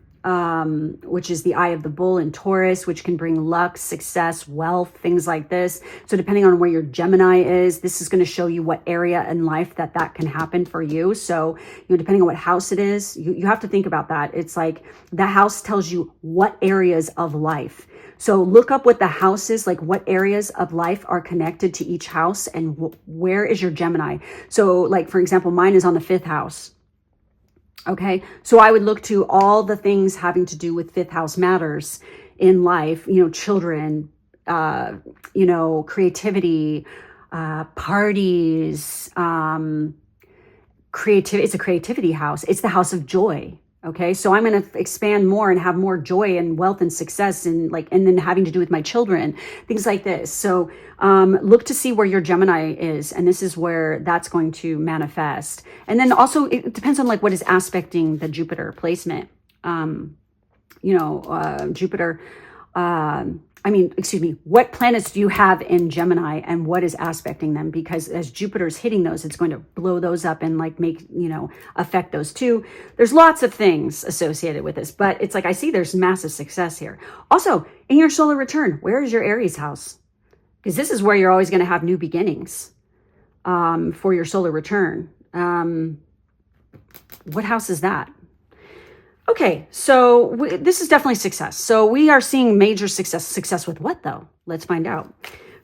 which is the eye of the bull in Taurus, which can bring luck, success, wealth, things like this. So depending on where your Gemini is, this is going to show you what area in life that can happen for you. So, you know, depending on what house it is, you have to think about that. It's like the house tells you what areas of life. So look up what the house is, like what areas of life are connected to each house and where is your Gemini. So like, for example, mine is on the 5th house. Okay, so I would look to all the things having to do with 5th house matters in life, you know, children, you know, creativity, parties, creativity. It's a creativity house. It's the house of joy. Okay. So I'm going to expand more and have more joy and wealth and success and then having to do with my children, things like this. So, look to see where your Gemini is. And this is where that's going to manifest. And then also it depends on like what is aspecting the Jupiter placement. Jupiter, what planets do you have in Gemini and what is aspecting them? Because as Jupiter's hitting those, it's going to blow those up and like affect those too. There's lots of things associated with this, but it's like, I see there's massive success here. Also, in your solar return, where is your Aries house? Because this is where you're always going to have new beginnings, for your solar return. What house is that? Okay, so this is definitely success. So we are seeing major success. Success with what, though? Let's find out.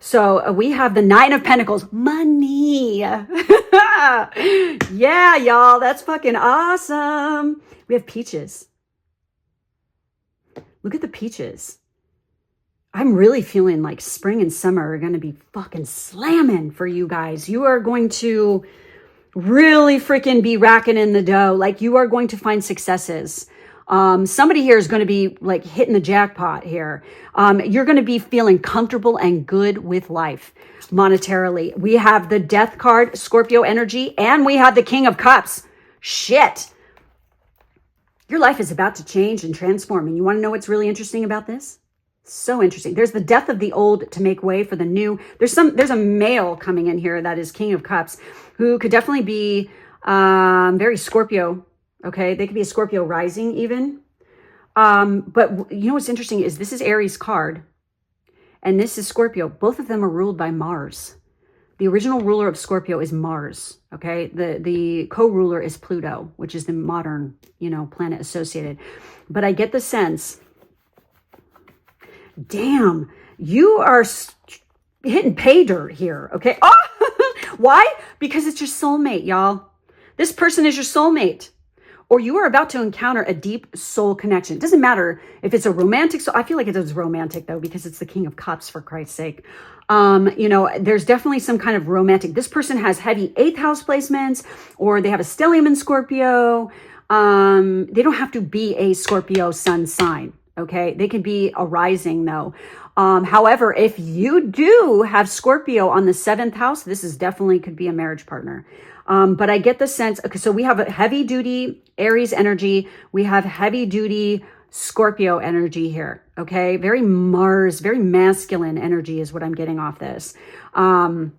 So we have the Nine of Pentacles. Money. Yeah, y'all. That's fucking awesome. We have peaches. Look at the peaches. I'm really feeling like spring and summer are going to be fucking slamming for you guys. You are going to really freaking be racking in the dough. Like you are going to find successes. Somebody here is going to be like hitting the jackpot here. You're going to be feeling comfortable and good with life monetarily. We have the Death card, Scorpio energy, and we have the King of Cups. Shit. Your life is about to change and transform. And you want to know what's really interesting about this? So interesting. There's the death of the old to make way for the new. There's a male coming in here that is King of Cups who could definitely be very Scorpio. Okay, they could be a Scorpio rising even. But you know what's interesting is this is Aries card and this is Scorpio. Both of them are ruled by Mars. The original ruler of Scorpio is Mars. Okay, the co-ruler is Pluto, which is the modern, planet associated. But I get the sense, damn, you are hitting pay dirt here. Okay, why? Because it's your soulmate, y'all. This person is your soulmate. Or you are about to encounter a deep soul connection. It doesn't matter if it's a romantic soul. I feel like it is romantic though, because it's the King of Cups, for Christ's sake. There's definitely some kind of romantic. This person has heavy 8th house placements, or they have a stellium in Scorpio. They don't have to be a Scorpio sun sign. Okay. They can be a rising though. However, if you do have Scorpio on the 7th house, this is definitely could be a marriage partner. But I get the sense, okay, so we have a heavy duty Aries energy. We have heavy duty Scorpio energy here. Okay. Very Mars, very masculine energy is what I'm getting off this. And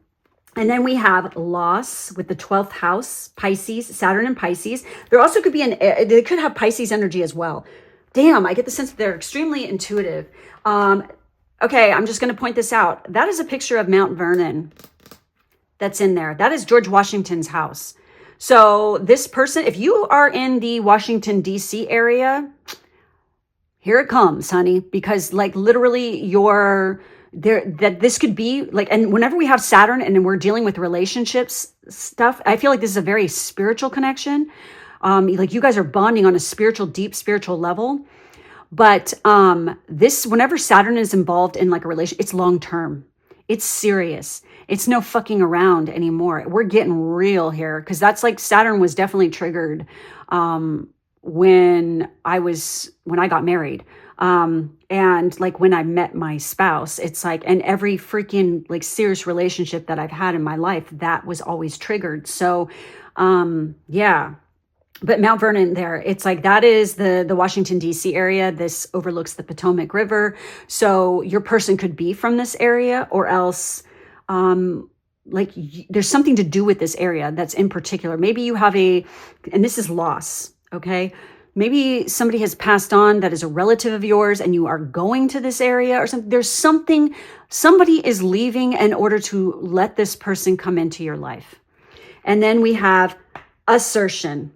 then we have loss with the 12th house, Pisces, Saturn and Pisces. There also could be they could have Pisces energy as well. Damn, I get the sense that they're extremely intuitive. Okay, I'm just going to point this out. That is a picture of Mount Vernon that's in there. That is George Washington's house. So this person, if you are in the Washington, D.C. area, here it comes, honey, because like literally this could be like, and whenever we have Saturn and we're dealing with relationships stuff, I feel like this is a very spiritual connection. Like you guys are bonding on a deep spiritual level. But whenever Saturn is involved in like a relation, it's long term. It's serious. It's no fucking around anymore. We're getting real here, because that's like Saturn was definitely triggered when I got married. And like when I met my spouse, it's like, and every freaking like serious relationship that I've had in my life, that was always triggered. So yeah. But Mount Vernon there, it's like that is the Washington, D.C. area. This overlooks the Potomac River. So your person could be from this area, or else there's something to do with this area that's in particular. Maybe you have and this is loss, okay? Maybe somebody has passed on that is a relative of yours and you are going to this area or something. There's somebody is leaving in order to let this person come into your life. And then we have assertion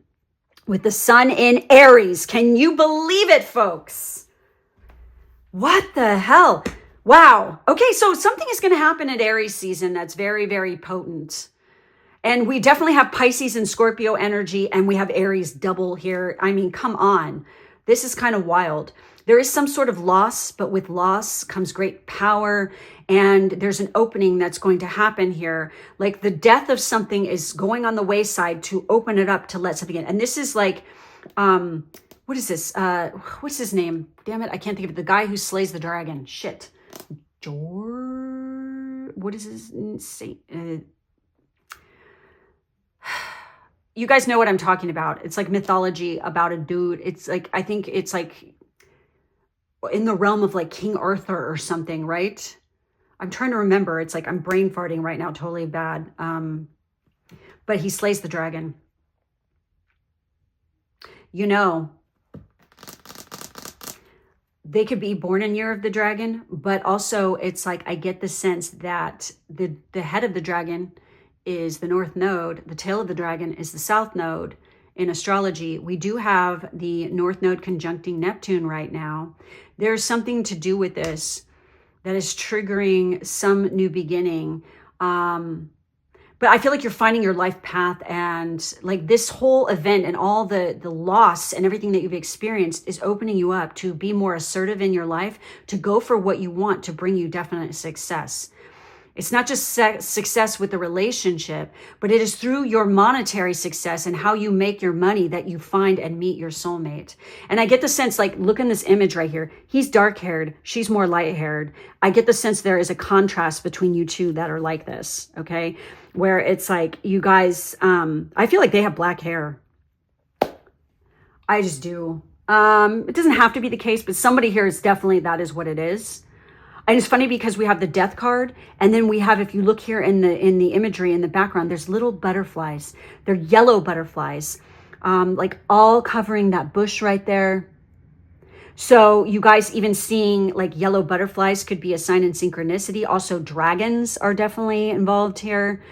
with the sun in Aries. Can you believe it, folks? What the hell? Wow. Okay, so something is going to happen at Aries season that's very, very potent. And we definitely have Pisces and Scorpio energy, and we have Aries double here. I mean, come on. This is kind of wild. there is some sort of loss, but with loss comes great power. And there's an opening that's going to happen here. Like the death of something is going on the wayside to open it up to let something in. And this is like, what is this? What's his name? Damn it. I can't think of it. The guy who slays the dragon. Shit. George. What is his name? You guys know what I'm talking about. It's like mythology about a dude. It's like, I think it's like in the realm of like King Arthur or something, right? I'm trying to remember. It's like I'm brain farting right now, totally bad. But he slays the dragon. You know, they could be born in Year of the Dragon, but also it's like I get the sense that the head of the dragon is the North Node. The tail of the dragon is the South Node. In astrology, we do have the North Node conjuncting Neptune right now. There's something to do with this that is triggering some new beginning. But I feel like you're finding your life path, and like this whole event and all the loss and everything that you've experienced is opening you up to be more assertive in your life, to go for what you want, to bring you definite success. It's not just success with the relationship, but it is through your monetary success and how you make your money that you find and meet your soulmate. And I get the sense, like, look in this image right here. He's dark-haired. She's more light-haired. I get the sense there is a contrast between you two that are like this, okay? Where it's like you guys, I feel like they have black hair. I just do. It doesn't have to be the case, but somebody here is definitely, that is what it is. And it's funny because we have the death card, and then we have, if you look here in the imagery in the background, there's little butterflies. They're yellow butterflies, like all covering that bush right there. So you guys even seeing like yellow butterflies could be a sign in synchronicity. Also, dragons are definitely involved here.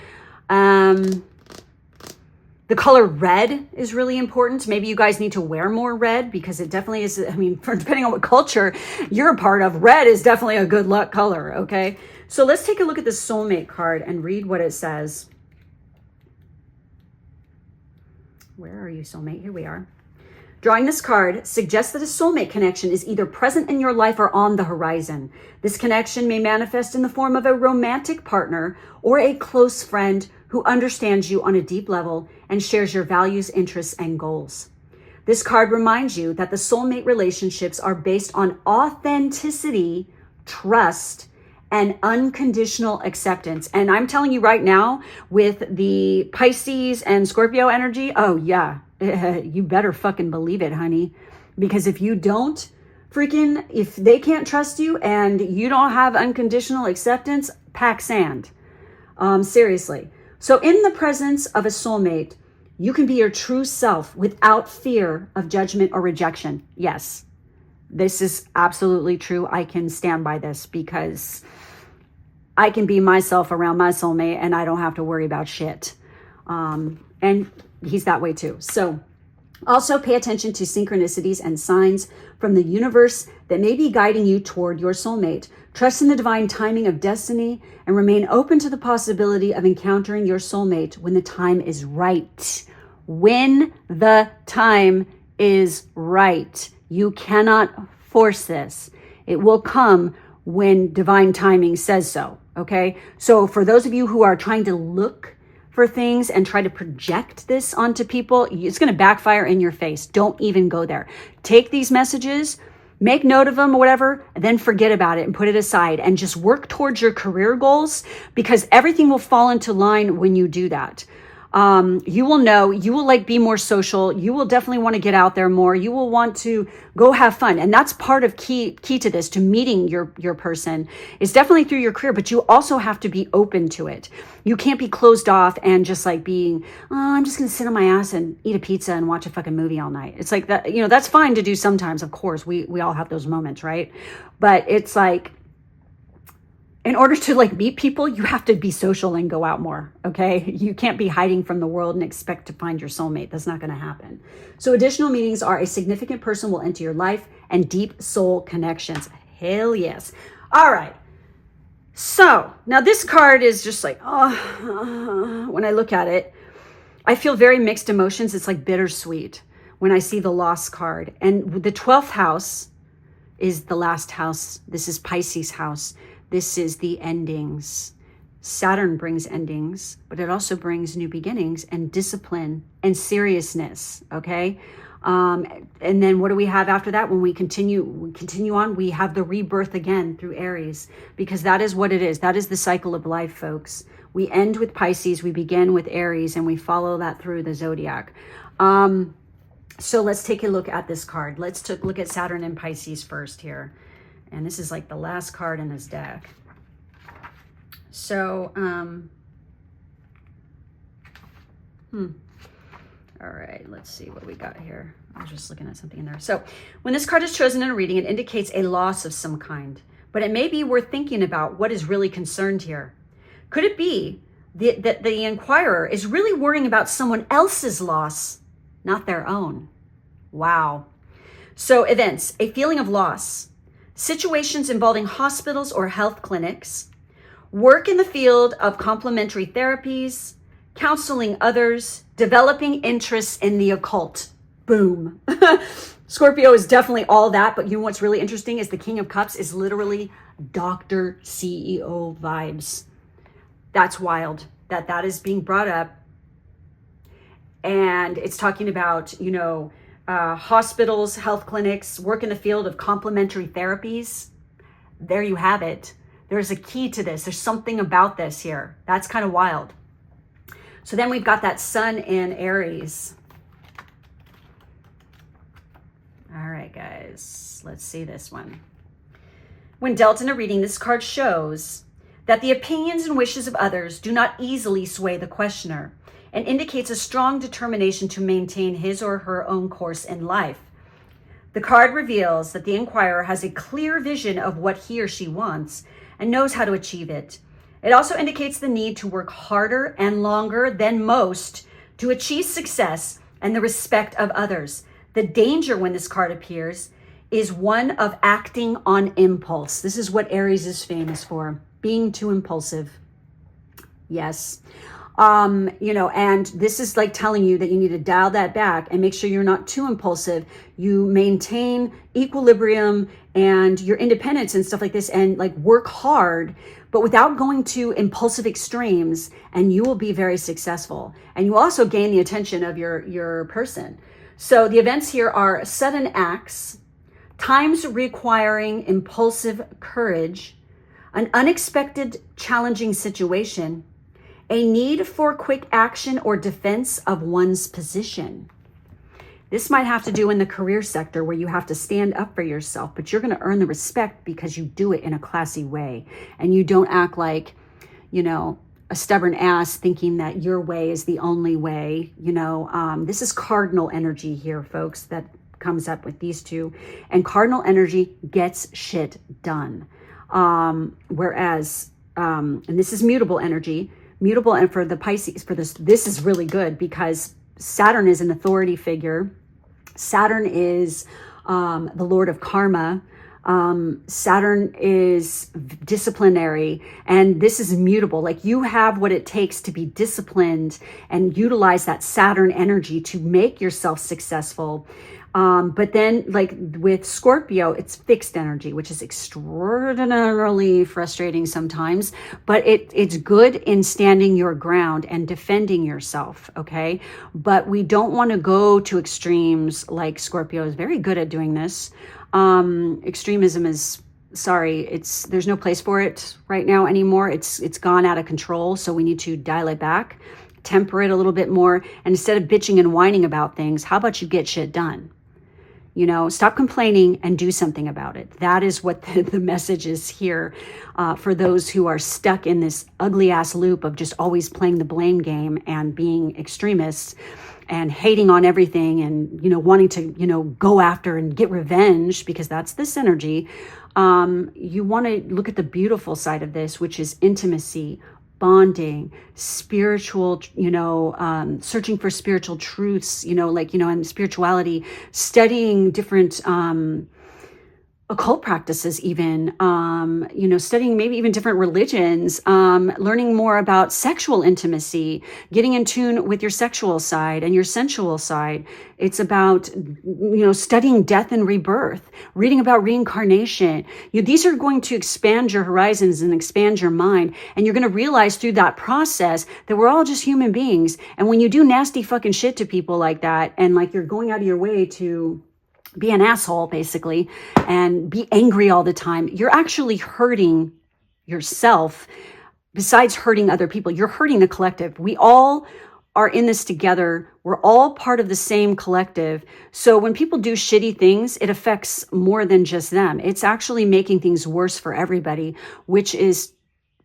The color red is really important. Maybe you guys need to wear more red because it definitely is, I mean, depending on what culture you're a part of, red is definitely a good luck color, okay? So let's take a look at the soulmate card and read what it says. Where are you, soulmate? Here we are. Drawing this card suggests that a soulmate connection is either present in your life or on the horizon. This connection may manifest in the form of a romantic partner or a close friend who understands you on a deep level and shares your values, interests, and goals. This card reminds you that the soulmate relationships are based on authenticity, trust, and unconditional acceptance. And I'm telling you right now, with the Pisces and Scorpio energy, oh yeah, you better fucking believe it, honey. Because if you don't, if they can't trust you and you don't have unconditional acceptance, pack sand. Seriously. So in the presence of a soulmate, you can be your true self without fear of judgment or rejection. Yes, this is absolutely true. I can stand by this because I can be myself around my soulmate and I don't have to worry about shit. And he's that way too. So also pay attention to synchronicities and signs from the universe that may be guiding you toward your soulmate. Trust in the divine timing of destiny and remain open to the possibility of encountering your soulmate when the time is right. When the time is right. You cannot force this. It will come when divine timing says so, okay? So for those of you who are trying to look for things and try to project this onto people, it's going to backfire in your face. Don't even go there. Take these messages, make note of them or whatever, and then forget about it and put it aside and just work towards your career goals, because everything will fall into line when you do that. You will know, you will like be more social. You will definitely want to get out there more. You will want to go have fun. And that's part of key to this, to meeting your person, is definitely through your career, but you also have to be open to it. You can't be closed off and just like being, oh, I'm just going to sit on my ass and eat a pizza and watch a fucking movie all night. It's like that, that's fine to do sometimes. Of course, we all have those moments, right? But it's like, in order to like meet people, you have to be social and go out more, okay? You can't be hiding from the world and expect to find your soulmate. That's not going to happen. So additional meanings are a significant person will enter your life and deep soul connections. Hell yes. All right. So now this card is just like, when I look at it, I feel very mixed emotions. It's like bittersweet when I see the lost card. And the 12th house is the last house. This is Pisces house. This is the endings. Saturn brings endings, but it also brings new beginnings and discipline and seriousness, okay? And then what do we have after that? When we continue on, we have the rebirth again through Aries, because that is what it is. That is the cycle of life, folks. We end with Pisces, we begin with Aries, and we follow that through the zodiac. So let's take a look at this card. Let's look at Saturn and Pisces first here. And this is like the last card in this deck. So, all right, let's see what we got here. I was just looking at something in there. So when this card is chosen in a reading, it indicates a loss of some kind, but it may be worth thinking about what is really concerned here. Could it be that the inquirer is really worrying about someone else's loss, not their own? Wow. So events, a feeling of loss, situations involving hospitals or health clinics, work in the field of complementary therapies, counseling others, developing interests in the occult. Boom. Scorpio is definitely all that, but you know what's really interesting is the King of Cups is literally Dr. CEO vibes. That's wild that is being brought up. And it's talking about, hospitals, health clinics, work in the field of complementary therapies. There you have it. There's a key to this. There's something about this here. That's kind of wild. So then we've got that Sun in Aries. All right, guys, let's see this one. When dealt in a reading, this card shows that the opinions and wishes of others do not easily sway the questioner and indicates a strong determination to maintain his or her own course in life. The card reveals that the inquirer has a clear vision of what he or she wants and knows how to achieve it. It also indicates the need to work harder and longer than most to achieve success and the respect of others. The danger when this card appears is one of acting on impulse. This is what Aries is famous for, being too impulsive. Yes. And this is like telling you that you need to dial that back and make sure you're not too impulsive. You maintain equilibrium and your independence and stuff like this, and like work hard, but without going to impulsive extremes, and you will be very successful. And you also gain the attention of your person. So the events here are sudden acts, times requiring impulsive courage, an unexpected challenging situation, a need for quick action or defense of one's position. This might have to do in the career sector where you have to stand up for yourself, but you're going to earn the respect because you do it in a classy way. And you don't act like, a stubborn ass thinking that your way is the only way. This is cardinal energy here, folks, that comes up with these two. And cardinal energy gets shit done. Whereas, and this is mutable energy. Mutable, and for the Pisces, this is really good because Saturn is an authority figure. Saturn is the Lord of Karma. Saturn is disciplinary, and this is mutable. Like, you have what it takes to be disciplined and utilize that Saturn energy to make yourself successful. But then, like with Scorpio, it's fixed energy, which is extraordinarily frustrating sometimes, but it's good in standing your ground and defending yourself, okay? But we don't want to go to extremes. Like Scorpio is very good at doing this. Extremism is, there's no place for it right now anymore. It's gone out of control, so we need to dial it back, temper it a little bit more, and instead of bitching and whining about things, how about you get shit done? Stop complaining and do something about it. That is what the message is here for those who are stuck in this ugly ass loop of just always playing the blame game and being extremists and hating on everything and, wanting to, go after and get revenge, because that's this energy. You want to look at the beautiful side of this, which is intimacy, bonding, spiritual, searching for spiritual truths, and spirituality, studying different occult practices even, you know, studying maybe even different religions, learning more about sexual intimacy, getting in tune with your sexual side and your sensual side. It's about, you know, studying death and rebirth, reading about reincarnation. These are going to expand your horizons and expand your mind. And you're going to realize through that process that we're all just human beings. And when you do nasty fucking shit to people like that, and like you're going out of your way to be an asshole basically and be angry all the time, you're actually hurting yourself. Besides hurting other people, you're hurting the collective. We all are in this together. We're all part of the same collective. So when people do shitty things, it affects more than just them. It's actually making things worse for everybody, which is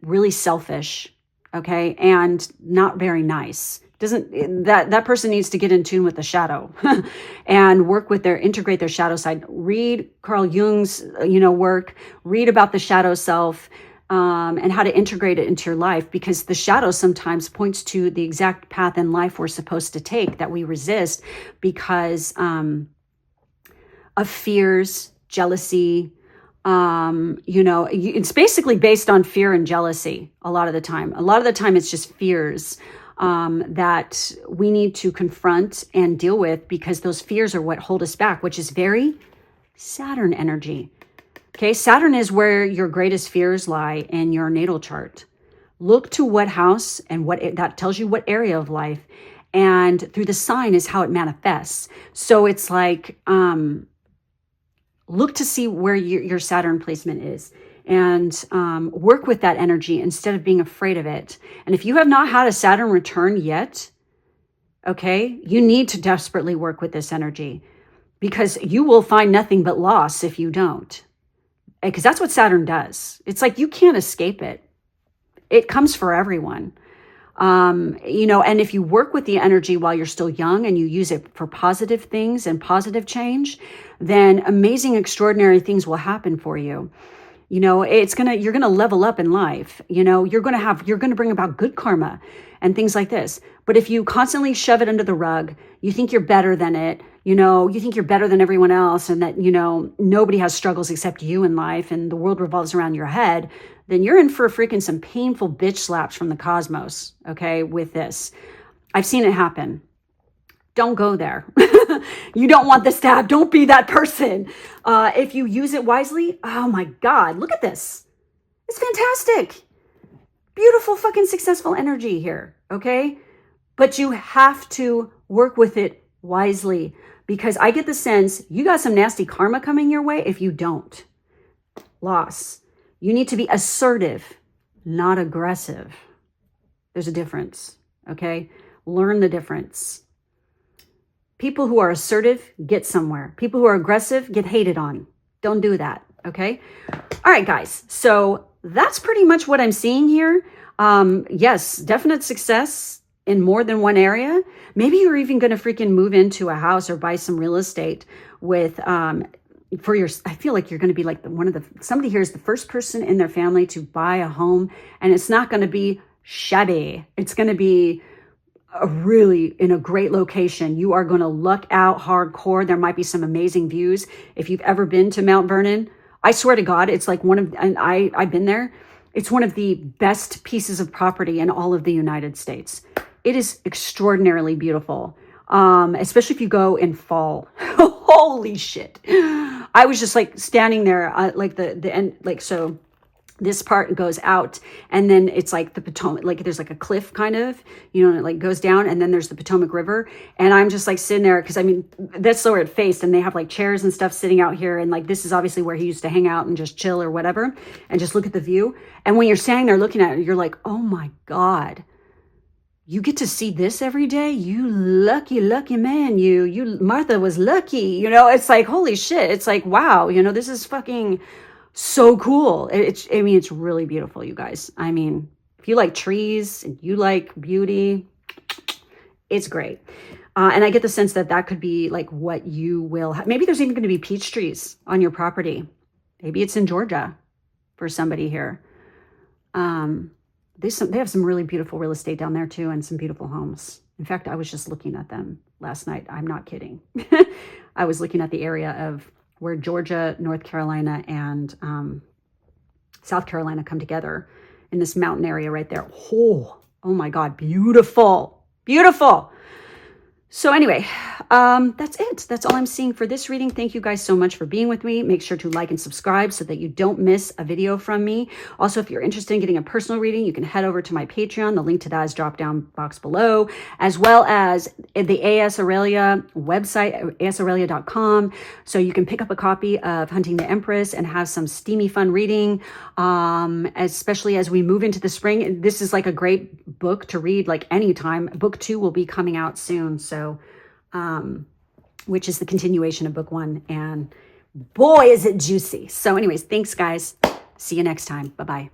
really selfish, okay, and not very nice. That person needs to get in tune with the shadow and integrate their shadow side. Read Carl Jung's, you know, work, read about the shadow self, and how to integrate it into your life, because the shadow sometimes points to the exact path in life we're supposed to take that we resist because, of fears, jealousy, you know, it's basically based on fear and jealousy. A lot of the time it's just fears, that we need to confront and deal with, because those fears are what hold us back, which is very Saturn energy. Okay, Saturn is where your greatest fears lie in your natal chart. Look to what house and that tells you what area of life, and through the sign is how it manifests. So it's like, look to see where your Saturn placement is, and work with that energy instead of being afraid of it. And if you have not had a Saturn return yet, okay, you need to desperately work with this energy, because you will find nothing but loss if you don't. Because that's what Saturn does. It's like you can't escape it. It comes for everyone. You know, and if you work with the energy while you're still young and you use it for positive things and positive change, then amazing, extraordinary things will happen for you. You know, you're going to level up in life. You know, you're going to bring about good karma and things like this. But if you constantly shove it under the rug, you think you're better than it, you know, you think you're better than everyone else, and that, you know, nobody has struggles except you in life and the world revolves around your head, then you're in for freaking some painful bitch slaps from the cosmos. Okay. With this, I've seen it happen. Don't go there. You don't want the stab. Don't be that person. If you use it wisely, oh my God, look at this. It's fantastic. Beautiful fucking successful energy here. Okay. But you have to work with it wisely, because I get the sense you got some nasty karma coming your way if you don't. Loss. You need to be assertive, not aggressive. There's a difference. Okay. Learn the difference. People who are assertive get somewhere. People who are aggressive get hated on. Don't do that, okay? All right, guys. So that's pretty much what I'm seeing here. Yes, definite success in more than one area. Maybe you're even going to freaking move into a house or buy some real estate with, I feel like you're going to be like somebody here is the first person in their family to buy a home, and it's not going to be shabby. It's going to be really in a great location. You are going to luck out hardcore. There might be some amazing views. If you've ever been to Mount Vernon, I swear to God, it's like I've been there. It's one of the best pieces of property in all of the United States. It is extraordinarily beautiful. Especially if you go in fall. Holy shit. I was just like standing there, like the end, like, so this part goes out, and then it's like the Potomac, like there's like a cliff kind of, you know, and it like goes down, and then there's the Potomac River. And I'm just like sitting there, because I mean, that's where it faced, and they have like chairs and stuff sitting out here. And like, this is obviously where he used to hang out and just chill or whatever, and just look at the view. And when you're standing there looking at it, you're like, oh my God, you get to see this every day. You lucky, lucky man. Martha was lucky, you know, it's like, holy shit. It's like, wow, you know, this is fucking so cool. It's really beautiful, you guys. I mean, if you like trees and you like beauty, it's great. And I get the sense that could be like what you will have. Maybe there's even going to be peach trees on your property. Maybe it's in Georgia for somebody here. They have some really beautiful real estate down there too, and some beautiful homes. In fact, I was just looking at them last night. I'm not kidding. I was looking at the area of where Georgia, North Carolina, and South Carolina come together in this mountain area right there. Oh my God, beautiful, beautiful. So anyway, that's it. That's all I'm seeing for this reading. Thank you guys so much for being with me. Make sure to like and subscribe so that you don't miss a video from me. Also, if you're interested in getting a personal reading, you can head over to my Patreon. The link to that is dropped down box below, as well as the AS Aurelia website, asaurelia.com. So you can pick up a copy of Hunting the Empress and have some steamy, fun reading, especially as we move into the spring. This is like a great book to read like anytime. Book 2 will be coming out soon. So which is the continuation of book 1, and boy is it juicy. So anyways, thanks guys, see you next time. Bye-bye.